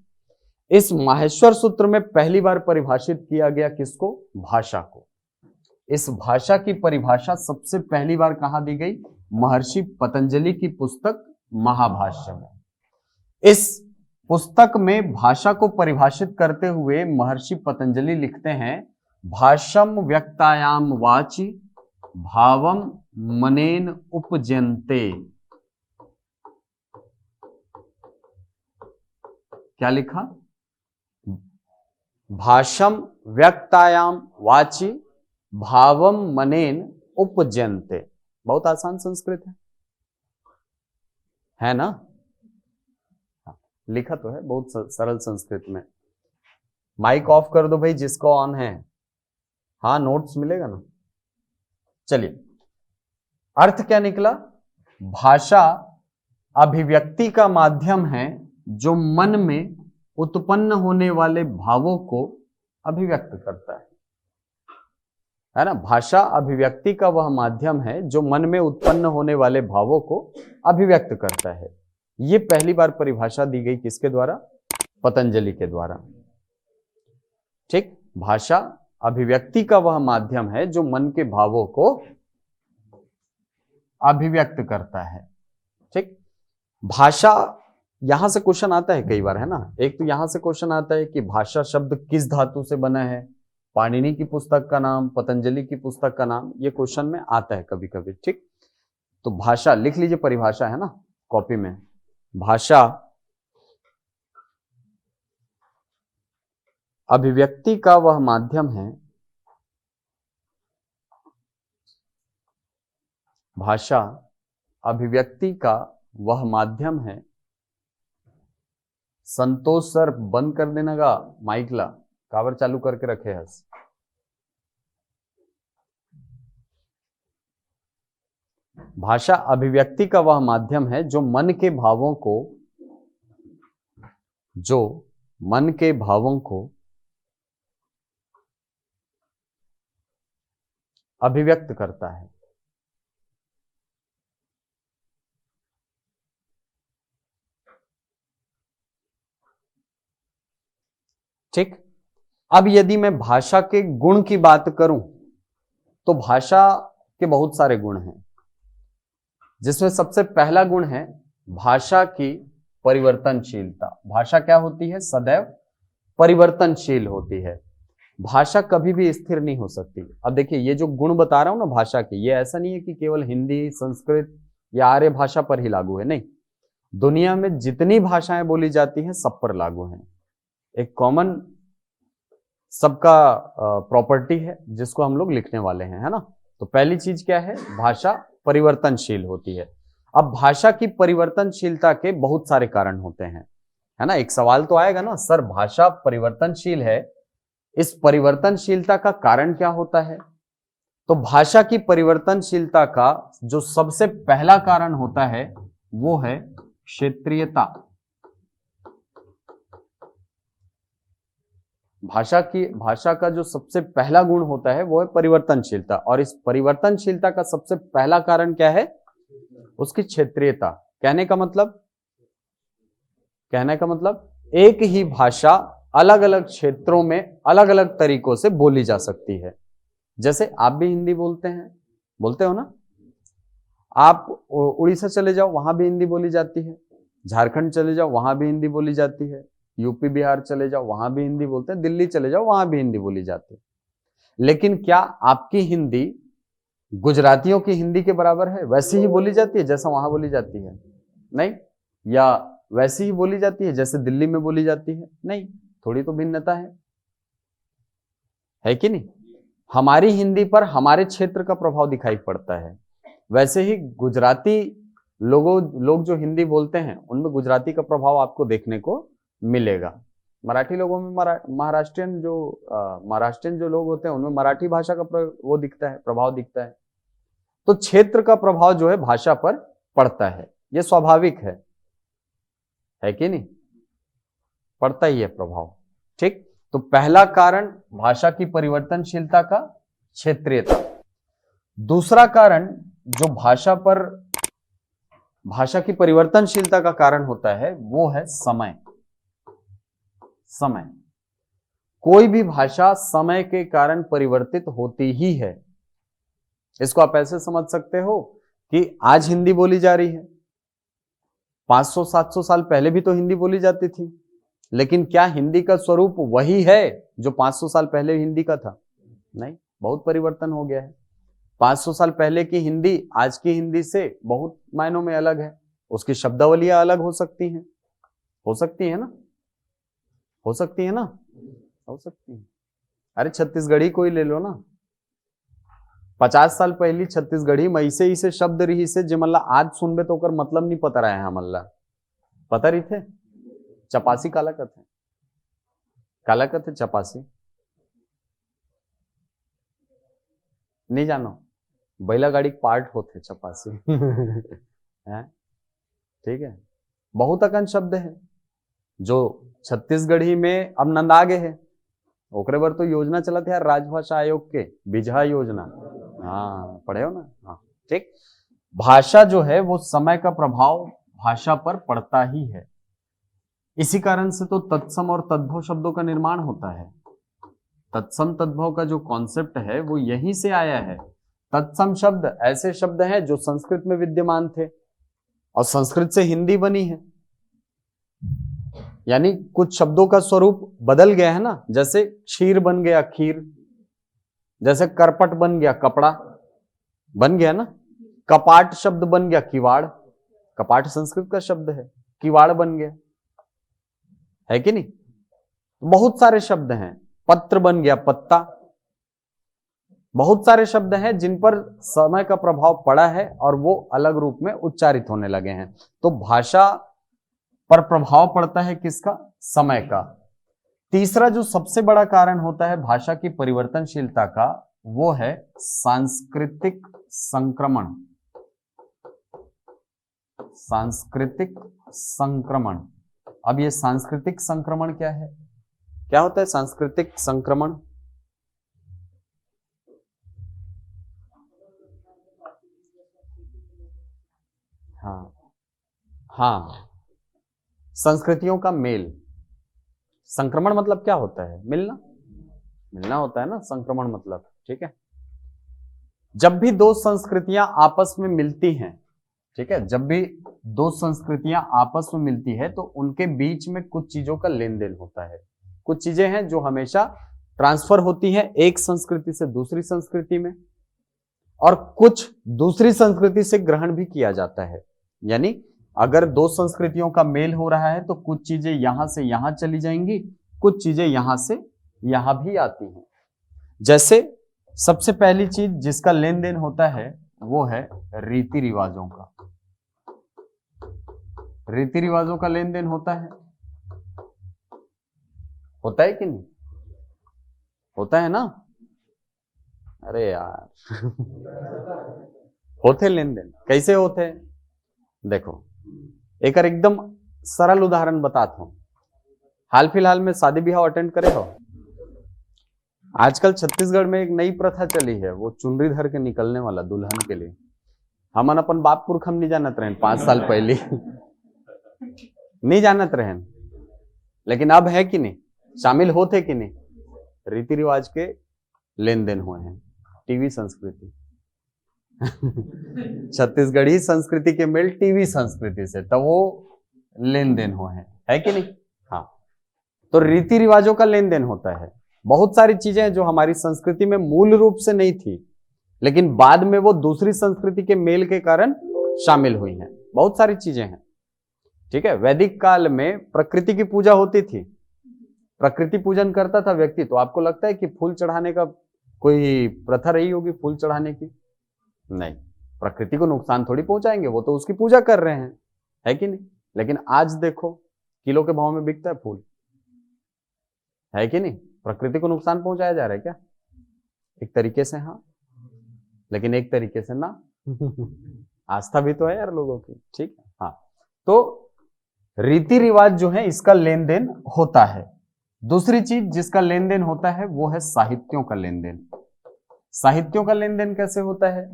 इस माहेश्वर सूत्र में पहली बार परिभाषित किया गया किसको, भाषा को। इस भाषा की परिभाषा सबसे पहली बार कहां दी गई, महर्षि पतंजलि की पुस्तक महाभाष्य में। इस पुस्तक में भाषा को परिभाषित करते हुए महर्षि पतंजलि लिखते हैं, भाषम व्यक्तायाम वाचि भावम मनेन उपजन्ते। क्या लिखा, भाषम व्यक्तायाम वाचि भावम मनेन उपजन्ते। बहुत आसान संस्कृत है ना, लिखा तो है बहुत सरल संस्कृत में। माइक ऑफ कर दो भाई जिसको ऑन है, हाँ नोट्स मिलेगा ना। चलिए, अर्थ क्या निकला, भाषा अभिव्यक्ति का माध्यम है जो मन में उत्पन्न होने वाले भावों को अभिव्यक्त करता है ना। भाषा अभिव्यक्ति का वह माध्यम है जो मन में उत्पन्न होने वाले भावों को अभिव्यक्त करता है। यह पहली बार परिभाषा दी गई किसके द्वारा, पतंजलि के द्वारा। ठीक, भाषा अभिव्यक्ति का वह माध्यम है जो मन के भावों को अभिव्यक्त करता है। ठीक, भाषा, यहां से क्वेश्चन आता है कई बार, है ना। एक तो यहां से क्वेश्चन आता है कि भाषा शब्द किस धातु से बना है, पाणिनि की पुस्तक का नाम, पतंजलि की पुस्तक का नाम, ये क्वेश्चन में आता है कभी कभी। ठीक, तो भाषा लिख लीजिए, परिभाषा है ना कॉपी में, भाषा अभिव्यक्ति का वह माध्यम है, भाषा अभिव्यक्ति का वह माध्यम है संतोष सर बंद कर देना का माइक ला, कावर चालू करके रखे हस। भाषा अभिव्यक्ति का वह माध्यम है जो मन के भावों को अभिव्यक्त करता है। ठीक। अब यदि मैं भाषा के गुण की बात करूं तो भाषा के बहुत सारे गुण हैं, जिसमें सबसे पहला गुण है भाषा की परिवर्तनशीलता। भाषा क्या होती है? सदैव परिवर्तनशील होती है। भाषा कभी भी स्थिर नहीं हो सकती। अब देखिए, ये जो गुण बता रहा हूं ना भाषा के, ये ऐसा नहीं है कि केवल हिंदी, संस्कृत या आर्य भाषा पर ही लागू है, नहीं। दुनिया में जितनी भाषाएं बोली जाती हैं सब पर लागू है। एक कॉमन सबका प्रॉपर्टी है जिसको हम लोग लिखने वाले हैं, है ना। तो पहली चीज क्या है? भाषा परिवर्तनशील होती है। अब भाषा की परिवर्तनशीलता के बहुत सारे कारण होते हैं, है ना। एक सवाल तो आएगा ना, सर भाषा परिवर्तनशील है, इस परिवर्तनशीलता का कारण क्या होता है? तो भाषा की परिवर्तनशीलता का जो सबसे पहला कारण होता है वो है क्षेत्रीयता। भाषा का जो सबसे पहला गुण होता है वो है परिवर्तनशीलता, और इस परिवर्तनशीलता का सबसे पहला कारण क्या है? उसकी क्षेत्रीयता। कहने का मतलब एक ही भाषा अलग अलग क्षेत्रों में अलग अलग तरीकों से बोली जा सकती है। जैसे आप भी हिंदी बोलते हो ना। आप उड़ीसा चले जाओ, वहां भी हिंदी बोली जाती है। झारखंड चले जाओ, वहां भी हिंदी बोली जाती है। यूपी बिहार चले जाओ, वहां भी हिंदी बोलते हैं। दिल्ली चले जाओ, वहां भी हिंदी बोली जाती है। लेकिन क्या आपकी हिंदी गुजरातियों की हिंदी के बराबर है? वैसी ही बोली जाती है जैसा वहां बोली जाती है? नहीं। या वैसी ही बोली जाती है जैसे दिल्ली में बोली जाती है? नहीं, थोड़ी तो भिन्नता है कि नहीं। हमारी हिंदी पर हमारे क्षेत्र का प्रभाव दिखाई पड़ता है। वैसे ही गुजराती लोग जो हिंदी बोलते हैं उनमें गुजराती का प्रभाव आपको देखने को मिलेगा। मराठी लोगों में महाराष्ट्रियन जो लोग होते हैं उनमें मराठी भाषा का वो दिखता है, प्रभाव दिखता है। तो क्षेत्र का प्रभाव जो है भाषा पर पड़ता है, ये स्वाभाविक है कि नहीं। पड़ता ही है प्रभाव। ठीक। तो पहला कारण भाषा की परिवर्तनशीलता का क्षेत्रीयता। दूसरा कारण जो भाषा की परिवर्तनशीलता का कारण होता है वो है समय। कोई भी भाषा समय के कारण परिवर्तित होती ही है। इसको आप ऐसे समझ सकते हो कि आज हिंदी बोली जा रही है, 500-700 साल पहले भी तो हिंदी बोली जाती थी, लेकिन क्या हिंदी का स्वरूप वही है जो 500 साल पहले हिंदी का था? नहीं, बहुत परिवर्तन हो गया है। 500 साल पहले की हिंदी आज की हिंदी से बहुत मायनों में अलग है। उसकी शब्दावलियां अलग हो सकती हैं, हो सकती है ना। अरे छत्तीसगढ़ी कोई ले लो ना, 50 साल पहली छत्तीसगढ़ी मैसे ही से शब्द रही से जिमल्ला आज सुनबे तो ओकर मतलब नहीं पता रहा है। हमल्ला पता रही थे चपासी काला कथे चपासी नहीं जानो, बैला गाड़ी पार्ट होते चपासी है। ठीक है, बहुत अकन शब्द है जो छत्तीसगढ़ी में अब नंदागे है। ओकरे बर तो योजना चला था यार, राजभाषा आयोग के बिजहा योजना। हाँ, पढ़े हो ना। हाँ, ठीक। भाषा जो है वो समय का प्रभाव भाषा पर पड़ता ही है। इसी कारण से तो तत्सम और तद्भव शब्दों का निर्माण होता है। तत्सम तद्भव का जो कॉन्सेप्ट है वो यहीं से आया है। तत्सम शब्द ऐसे शब्द हैं जो संस्कृत में विद्यमान थे और संस्कृत से हिंदी बनी है। यानी कुछ शब्दों का स्वरूप बदल गया है ना। जैसे क्षीर बन गया खीर, जैसे करपट बन गया कपड़ा, बन गया ना। कपाट शब्द बन गया किवाड़, कपाट संस्कृत का शब्द है, किवाड़ बन गया, है कि नहीं। बहुत सारे शब्द हैं। पत्र बन गया पत्ता। बहुत सारे शब्द हैं जिन पर समय का प्रभाव पड़ा है और वो अलग रूप में उच्चारित होने लगे हैं। तो भाषा पर प्रभाव पड़ता है किसका? समय का। तीसरा जो सबसे बड़ा कारण होता है भाषा की परिवर्तनशीलता का, वो है सांस्कृतिक संक्रमण। सांस्कृतिक संक्रमण। अब ये सांस्कृतिक संक्रमण क्या है? क्या होता है सांस्कृतिक संक्रमण? हाँ हाँ, संस्कृतियों का मेल। संक्रमण मतलब क्या होता है? मिलना। मिलना होता है ना संक्रमण मतलब, ठीक है। जब भी दो संस्कृतियां आपस में मिलती हैं, ठीक है, जब भी दो संस्कृतियां आपस में मिलती है तो उनके बीच में कुछ चीजों का लेन देन होता है। कुछ चीजें हैं जो हमेशा ट्रांसफर होती हैं एक संस्कृति से दूसरी संस्कृति में, और कुछ दूसरी संस्कृति से ग्रहण भी किया जाता है। यानी अगर दो संस्कृतियों का मेल हो रहा है तो कुछ चीजें यहां से यहां चली जाएंगी, कुछ चीजें यहां से यहां भी आती हैं। जैसे सबसे पहली चीज जिसका लेन देन होता है वो है रीति रिवाजों का। रीति रिवाजों का लेन देन होता है कि नहीं? होता है ना? अरे यार होते लेन देन। कैसे होते हैं? देखो एक एकदम सरल उदाहरण बताता हूं। हाल फिलहाल में शादी ब्याह अटेंड करे हो? आजकल छत्तीसगढ़ में एक नई प्रथा चली है, वो चुनरी धर के निकलने वाला दुल्हन के लिए। हमन अपन बाप पुरख हम नहीं जानत रहे 5 साल पहले नहीं जानत रहे, लेकिन अब है कि नहीं, शामिल होते कि नहीं? रीति रिवाज के लेन देन हुए हैं। टीवी संस्कृति छत्तीसगढ़ी संस्कृति के मेल टीवी संस्कृति से, तो वो लेन देन हुए हैं, है कि नहीं? हाँ, तो रीति रिवाजों का लेन देन होता है। बहुत सारी चीजें जो हमारी संस्कृति में मूल रूप से नहीं थी, लेकिन बाद में वो दूसरी संस्कृति के मेल के कारण शामिल हुई हैं। बहुत सारी चीजें हैं, ठीक है। वैदिक काल में प्रकृति की पूजा होती थी, प्रकृति पूजन करता था व्यक्ति। तो आपको लगता है कि फूल चढ़ाने का कोई प्रथा रही होगी फूल चढ़ाने की? नहीं, प्रकृति को नुकसान थोड़ी पहुंचाएंगे, वो तो उसकी पूजा कर रहे हैं, है कि नहीं? लेकिन आज देखो किलो के भाव में बिकता है फूल, है कि नहीं? प्रकृति को नुकसान पहुंचाया जा रहा है क्या? एक तरीके से हाँ, लेकिन एक तरीके से ना आस्था भी तो है यार लोगों की, ठीक है। हाँ, तो रीति रिवाज जो है इसका लेन देन होता है। दूसरी चीज जिसका लेन देन होता है वो है साहित्यों का लेन देन। साहित्यों का लेन देन कैसे होता है?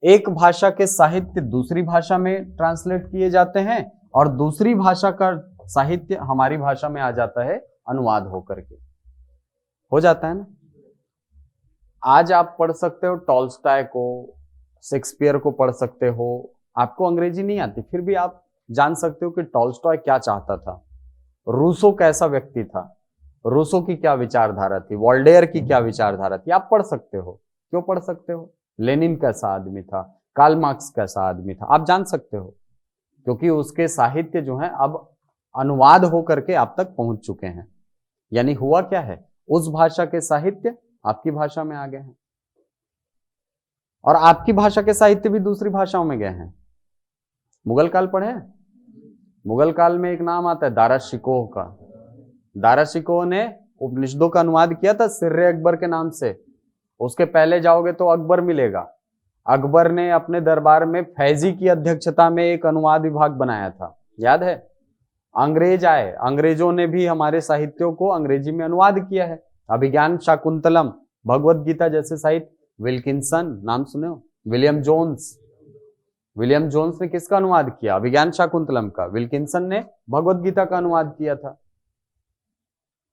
एक भाषा के साहित्य दूसरी भाषा में ट्रांसलेट किए जाते हैं और दूसरी भाषा का साहित्य हमारी भाषा में आ जाता है अनुवाद होकर के। हो जाता है ना? आज आप पढ़ सकते हो टॉल्स्टॉय को, शेक्सपियर को पढ़ सकते हो। आपको अंग्रेजी नहीं आती, फिर भी आप जान सकते हो कि टॉल्स्टॉय क्या चाहता था, रूसो कैसा व्यक्ति था, रूसो की क्या विचारधारा थी, वॉल्टेयर की क्या विचारधारा थी। आप पढ़ सकते हो। क्यों पढ़ सकते हो? लेनिन कैसा आदमी था, कार्ल मार्क्स कैसा आदमी था, आप जान सकते हो, क्योंकि उसके साहित्य जो है अब अनुवाद होकर के आप तक पहुंच चुके हैं। यानी हुआ क्या है, उस भाषा के साहित्य आपकी भाषा में आ गए हैं और आपकी भाषा के साहित्य भी दूसरी भाषाओं में गए हैं। मुगल काल पढ़े? मुगल काल में एक नाम आता है दारा शिकोह का। दारा शिकोह ने उपनिषदों का अनुवाद किया था सिर्रे अकबर के नाम से। उसके पहले जाओगे तो अकबर मिलेगा। अकबर ने अपने दरबार में फैजी की अध्यक्षता में एक अनुवाद विभाग बनाया था, याद है? अंग्रेज आए, अंग्रेजों ने भी हमारे साहित्यों को अंग्रेजी में अनुवाद किया है। अभिज्ञान शाकुंतलम, भगवत गीता जैसे साहित्य, विल्किंसन नाम सुने हो? विलियम जोन्स, विलियम जोन्स ने किसका अनुवाद किया? अभिज्ञान शाकुंतलम का। विल्किंसन ने भगवत गीता का अनुवाद किया था,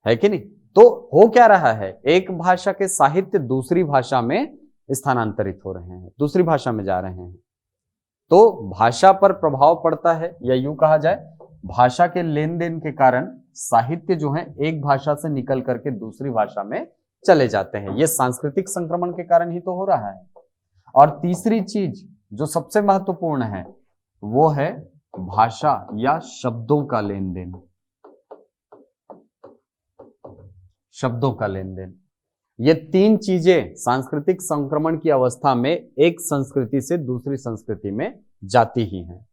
है कि नहीं? तो हो क्या रहा है, एक भाषा के साहित्य दूसरी भाषा में स्थानांतरित हो रहे हैं, दूसरी भाषा में जा रहे हैं। तो भाषा पर प्रभाव पड़ता है, या यूं कहा जाए भाषा के लेन देन के कारण साहित्य जो है एक भाषा से निकल करके दूसरी भाषा में चले जाते हैं। यह सांस्कृतिक संक्रमण के कारण ही तो हो रहा है। और तीसरी चीज जो सबसे महत्वपूर्ण है वो है भाषा या शब्दों का लेन देन। शब्दों का लेन देन, ये तीन चीजें सांस्कृतिक संक्रमण की अवस्था में एक संस्कृति से दूसरी संस्कृति में जाती ही हैं,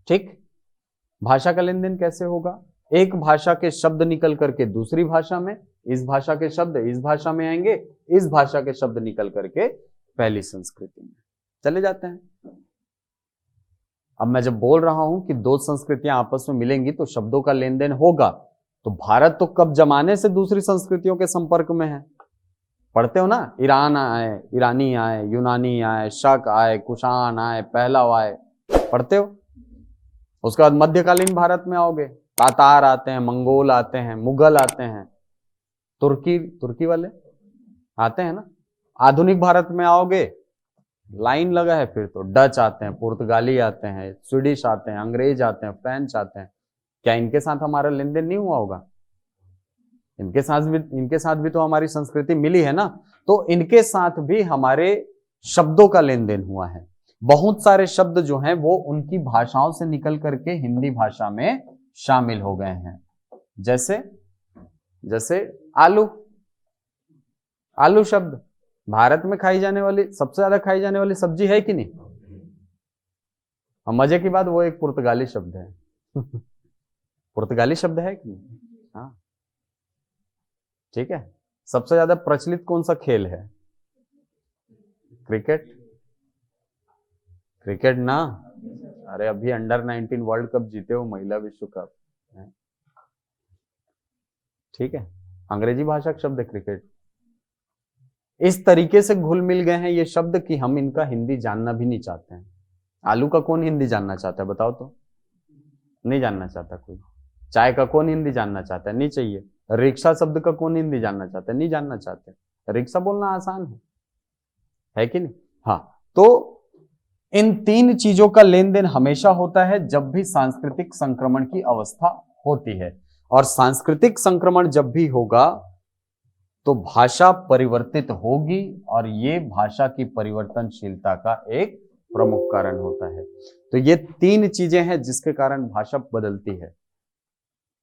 ठीक? भाषा का लेन देन कैसे होगा? एक भाषा के शब्द निकल करके दूसरी भाषा में, इस भाषा के शब्द इस भाषा में आएंगे, इस भाषा के शब्द निकल करके पहली संस्कृति में चले जाते हैं। अब मैं जब बोल रहा हूं कि दो संस्कृतियां आपस में मिलेंगी तो शब्दों का लेन देन होगा, तो भारत तो कब जमाने से दूसरी संस्कृतियों के संपर्क में है। पढ़ते हो ना, ईरान आए, ईरानी आए, यूनानी आए, शक आए, कुषाण आए, पहलव आए, पढ़ते हो। उसके बाद मध्यकालीन भारत में आओगे, तातार आते हैं, मंगोल आते हैं, मुगल आते हैं, तुर्की वाले आते हैं ना। आधुनिक भारत में आओगे, लाइन लगा है, फिर तो डच आते हैं, पुर्तगाली आते हैं, स्वीडिश आते हैं, अंग्रेज आते हैं, फ्रेंच आते हैं। क्या इनके साथ हमारा लेन देन नहीं हुआ होगा? इनके साथ भी तो हमारी संस्कृति मिली है ना, तो इनके साथ भी हमारे शब्दों का लेन देन हुआ है। बहुत सारे शब्द जो हैं वो उनकी भाषाओं से निकल करके हिंदी भाषा में शामिल हो गए हैं। जैसे आलू शब्द भारत में खाई जाने वाली, सबसे ज्यादा खाई जाने वाली सब्जी है कि नहीं? और मजे की बात, वो एक पुर्तगाली शब्द है। पुर्तगाली शब्द है कि नहीं? हाँ, ठीक है। सबसे ज्यादा प्रचलित कौन सा खेल है? क्रिकेट ना। अरे अभी अंडर 19 वर्ल्ड कप जीते हो, महिला विश्व कप, ठीक है। अंग्रेजी भाषा का शब्द है क्रिकेट। इस तरीके से घुल मिल गए हैं ये शब्द कि हम इनका हिंदी जानना भी नहीं चाहते हैं। आलू का कौन हिंदी जानना चाहता है, बताओ तो? नहीं जानना चाहता कोई। चाय का कौन हिंदी जानना चाहता है? नहीं चाहिए। रिक्शा शब्द का कौन हिंदी जानना चाहता है? नहीं जानना चाहते। रिक्शा बोलना आसान है कि नहीं? हाँ, तो इन तीन चीजों का लेन देन हमेशा होता है जब भी सांस्कृतिक संक्रमण की अवस्था होती है, और सांस्कृतिक संक्रमण जब भी होगा तो भाषा परिवर्तित होगी, और ये भाषा की परिवर्तनशीलता का एक प्रमुख कारण होता है। तो ये तीन चीजें हैं जिसके कारण भाषा बदलती है,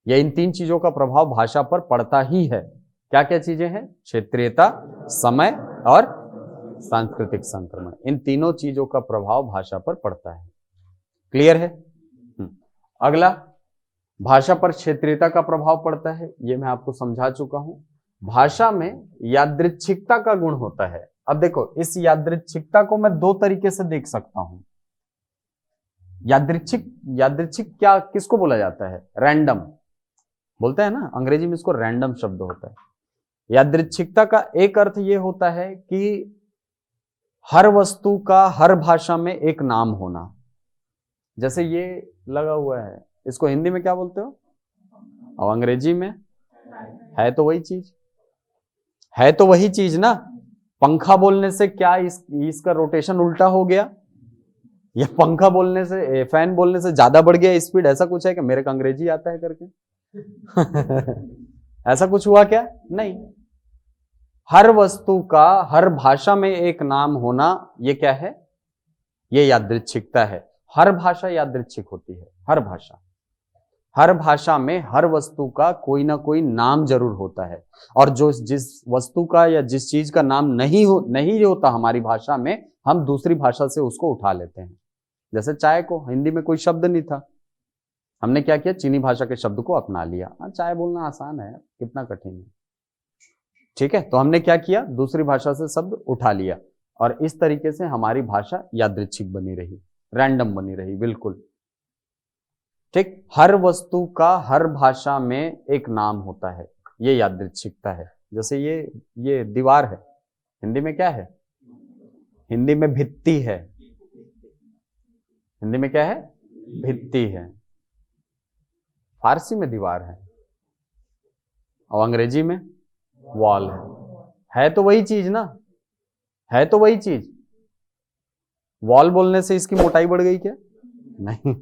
या इन तीन चीजों का प्रभाव भाषा पर पड़ता ही है। क्या क्या चीजें हैं? क्षेत्रीयता, समय और सांस्कृतिक संक्रमण। इन तीनों चीजों का प्रभाव भाषा पर पड़ता है। क्लियर है? अगला, भाषा पर क्षेत्रीयता का प्रभाव पड़ता है, ये मैं आपको समझा चुका हूं। भाषा में यादृच्छिकता का गुण होता है। अब देखो, इस यादृच्छिकता को मैं दो तरीके से देख सकता हूं। यादृच्छिक क्या किसको बोला जाता है? रैंडम बोलते हैं ना, अंग्रेजी में इसको रैंडम शब्द होता है। यादृच्छिकता का एक अर्थ यह होता है कि हर वस्तु का हर भाषा में एक नाम होना। जैसे ये लगा हुआ है, इसको हिंदी में क्या बोलते हो? और अंग्रेजी में? है तो वही चीज ना। पंखा बोलने से क्या इसका रोटेशन उल्टा हो गया, या पंखा बोलने से, फैन बोलने से ज्यादा बढ़ गया स्पीड? ऐसा कुछ है कि मेरे को अंग्रेजी आता है करके? ऐसा कुछ हुआ क्या? नहीं। हर वस्तु का हर भाषा में एक नाम होना, ये क्या है? ये यादृच्छिकता है। हर भाषा यादृच्छिक होती है। हर भाषा में हर वस्तु का कोई ना कोई नाम जरूर होता है, और जो जिस वस्तु का या जिस चीज का नाम नहीं होता हमारी भाषा में, हम दूसरी भाषा से उसको उठा लेते हैं। जैसे चाय को हिंदी में कोई शब्द नहीं था, हमने क्या किया? चीनी भाषा के शब्द को अपना लिया। चाय बोलना आसान है, कितना कठिन है, ठीक है। तो हमने क्या किया? दूसरी भाषा से शब्द उठा लिया, और इस तरीके से हमारी भाषा यादृच्छिक बनी रही, रैंडम बनी रही, बिल्कुल ठीक। हर वस्तु का हर भाषा में एक नाम होता है, ये यादृच्छिकता है। जैसे ये दीवार है, हिंदी में क्या है? हिंदी में भित्ति है। हिंदी में क्या है? भित्ति है। फारसी में दीवार है, और अंग्रेजी में वॉल है तो वही चीज ना, है तो वही चीज। वॉल बोलने से इसकी मोटाई बढ़ गई क्या? नहीं,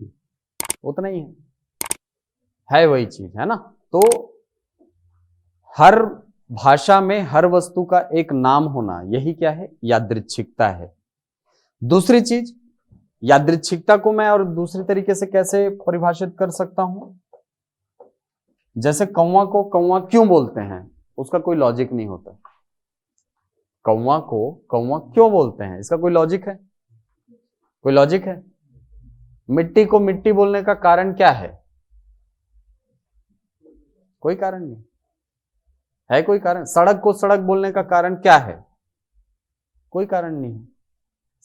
उतना ही है वही चीज, है ना। तो हर भाषा में हर वस्तु का एक नाम होना, यही क्या है? यादृच्छिकता है। दूसरी चीज, यादृच्छिकता को मैं और दूसरी तरीके से कैसे परिभाषित कर सकता हूं? जैसे कौवा को कौवा क्यों बोलते हैं, उसका कोई लॉजिक नहीं होता। कौवा को कौवा क्यों बोलते हैं, इसका कोई लॉजिक है? कोई लॉजिक है? मिट्टी को मिट्टी बोलने का कारण क्या है? कोई कारण नहीं है। कोई कारण? सड़क को सड़क बोलने का कारण क्या है? कोई कारण नहीं है।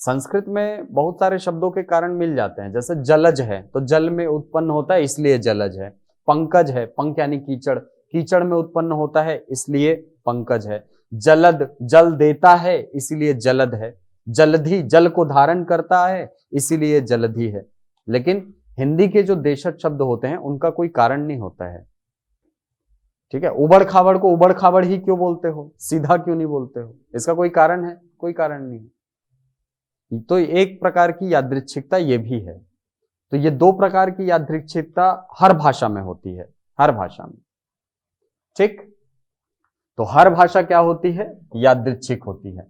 संस्कृत में बहुत सारे शब्दों के कारण मिल जाते हैं, जैसे जलज है तो जल में उत्पन्न होता है इसलिए जलज है। पंकज है, पंक यानी कीचड़, कीचड़ में उत्पन्न होता है इसलिए पंकज है। जलद, जल देता है इसीलिए जलद है। जलधि, जल को धारण करता है इसीलिए जलधि है। लेकिन हिंदी के जो देशज शब्द होते हैं उनका कोई कारण नहीं होता है। ठीक है, उबड़ खाबड़ को उबड़ खाबड़ ही क्यों बोलते हो, सीधा क्यों नहीं बोलते हो? इसका कोई कारण है? कोई कारण नहीं। तो एक प्रकार की यादृच्छिकता ये भी है। तो ये दो प्रकार की यादृच्छिकता हर भाषा में होती है, हर भाषा में। ठीक, तो हर भाषा क्या होती है? यादृच्छिक होती है।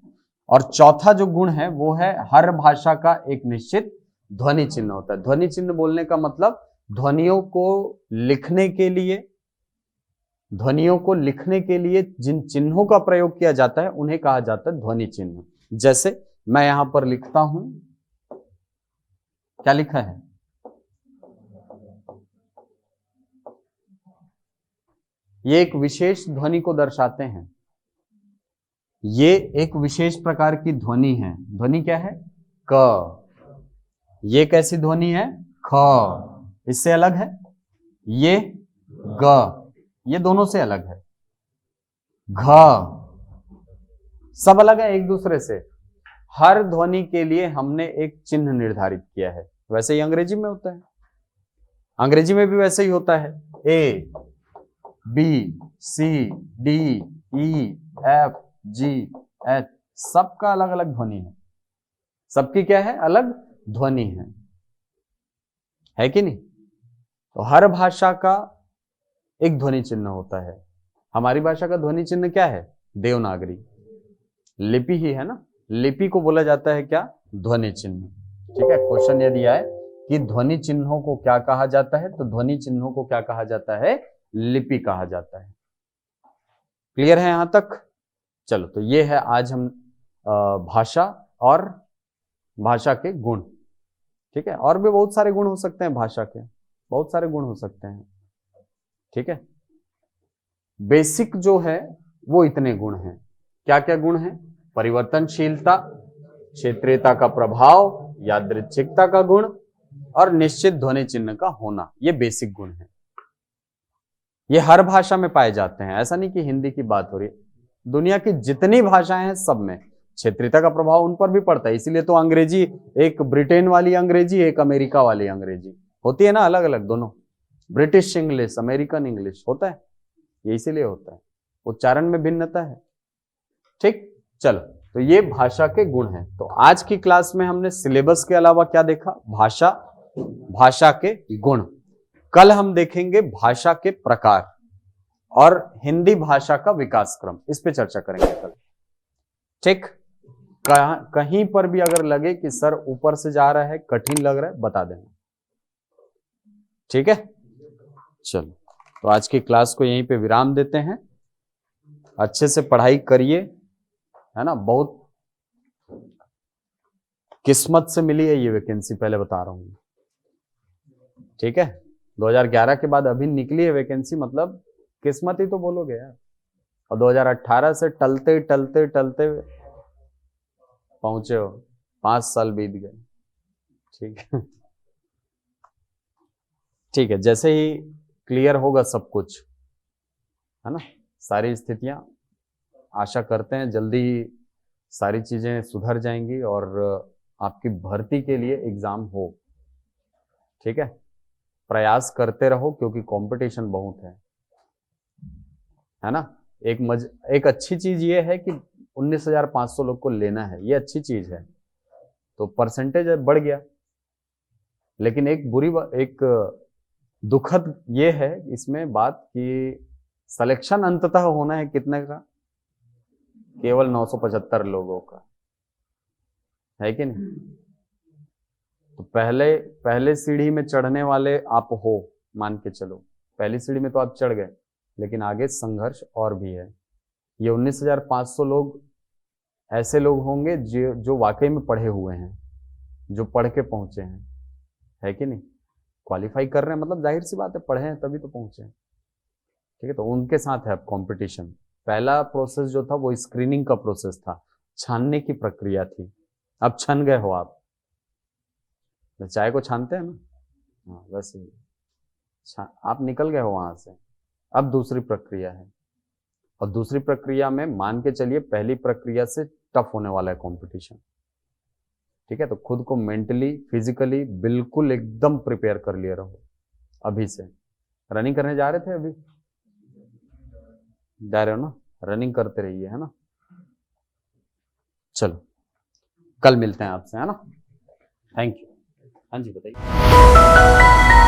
और चौथा जो गुण है वो है हर भाषा का एक निश्चित ध्वनि चिन्ह होता है। ध्वनि चिन्ह बोलने का मतलब ध्वनियों को लिखने के लिए, ध्वनियों को लिखने के लिए जिन चिन्हों का प्रयोग किया जाता है उन्हें कहा जाता है ध्वनि चिन्ह। जैसे मैं यहां पर लिखता हूं, क्या लिखा है? ये एक विशेष ध्वनि को दर्शाते हैं। ये एक विशेष प्रकार की ध्वनि है। ध्वनि क्या है? क। ये कैसी ध्वनि है? ख। इससे अलग है ये ग, ये दोनों से अलग है। घ, सब अलग है एक दूसरे से। हर ध्वनि के लिए हमने एक चिन्ह निर्धारित किया है। वैसे ही अंग्रेजी में होता है, अंग्रेजी में भी वैसे ही होता है। ए, बी, सी, डी, ई, एफ, जी, एच, सबका अलग अलग ध्वनि है। सबकी क्या है? अलग ध्वनि है कि नहीं? तो हर भाषा का एक ध्वनि चिन्ह होता है। हमारी भाषा का ध्वनि चिन्ह क्या है? देवनागरी लिपि ही है ना। लिपि को बोला जाता है क्या? ध्वनि चिन्ह। ठीक है, क्वेश्चन यदि आए कि ध्वनि चिन्हों को क्या कहा जाता है, तो ध्वनि चिन्हों को क्या कहा जाता है? लिपि कहा जाता है। क्लियर है यहां तक? चलो, तो ये है आज हम भाषा और भाषा के गुण। ठीक है, और भी बहुत सारे गुण हो सकते हैं भाषा के, बहुत सारे गुण हो सकते हैं। ठीक है, बेसिक जो है वो इतने गुण हैं। क्या क्या गुण हैं? परिवर्तनशीलता, क्षेत्रीयता का प्रभाव, यादृच्छिकता का गुण और निश्चित ध्वनि चिन्ह का होना। ये बेसिक गुण है। ये हर भाषा में पाए जाते हैं। ऐसा नहीं कि हिंदी की बात हो रही है, दुनिया की जितनी भाषाएं हैं सब में क्षेत्रीयता का प्रभाव उन पर भी पड़ता है। इसीलिए तो अंग्रेजी, एक ब्रिटेन वाली अंग्रेजी, एक अमेरिका वाली अंग्रेजी होती है ना, अलग अलग दोनों। ब्रिटिश इंग्लिश, अमेरिकन इंग्लिश होता है, ये इसीलिए होता है, उच्चारण में भिन्नता है। ठीक, चलो, तो ये भाषा के गुण हैं। तो आज की क्लास में हमने सिलेबस के अलावा क्या देखा? भाषा, भाषा के गुण। कल हम देखेंगे भाषा के प्रकार और हिंदी भाषा का विकास क्रम, इस पे चर्चा करेंगे कल। ठीक, कहीं पर भी अगर लगे कि सर ऊपर से जा रहा है, कठिन लग रहा है, बता देना। ठीक है, चलो, तो आज की क्लास को यहीं पे विराम देते हैं। अच्छे से पढ़ाई करिए, है ना। बहुत किस्मत से मिली है ये वैकेंसी, पहले बता रहा हूं। ठीक है, 2011 के बाद अभी निकली है वैकेंसी, मतलब किस्मत ही तो बोलोगे यार। और 2018 से टलते टलते टलते पहुंचे हो, 5 साल बीत गए। ठीक है, ठीक है, जैसे ही क्लियर होगा सब कुछ, है ना, सारी स्थितियां, आशा करते हैं जल्दी सारी चीजें सुधर जाएंगी और आपकी भर्ती के लिए एग्जाम हो। ठीक है, प्रयास करते रहो क्योंकि कंपटीशन बहुत है ना। एक अच्छी चीज ये है कि 19,500 लोग को लेना है, ये अच्छी चीज है, तो परसेंटेज बढ़ गया। लेकिन एक दुखद ये है इसमें बात कि सिलेक्शन अंततः होना है कितने का? केवल 975 लोगों का, है कि नहीं? तो पहले सीढ़ी में चढ़ने वाले आप हो, मान के चलो, पहली सीढ़ी में तो आप चढ़ गए, लेकिन आगे संघर्ष और भी है। ये 19,500 लोग ऐसे लोग होंगे जो वाकई में पढ़े हुए हैं, जो पढ़ के पहुंचे हैं, है कि नहीं? क्वालिफाई कर रहे हैं, मतलब जाहिर सी बात है पढ़े हैं तभी तो पहुंचे हैं। ठीक है, तो उनके साथ है अब कंपटीशन। पहला प्रोसेस जो था वो स्क्रीनिंग का प्रोसेस था, छानने की प्रक्रिया थी। अब छन गए हो आप, चाय को छानते हैं ना, हाँ वैसे ही आप निकल गए हो वहां से। अब दूसरी प्रक्रिया है, और दूसरी प्रक्रिया में मान के चलिए पहली प्रक्रिया से टफ होने वाला है कंपटीशन। ठीक है, तो खुद को मेंटली फिजिकली बिल्कुल एकदम प्रिपेयर कर लिए रहो अभी से। रनिंग करने जा रहे थे अभी, जा रहे हो ना, रनिंग करते रहिए, है ना। चलो कल मिलते हैं आपसे, है ना। Thank you. हाँ जी बताइए।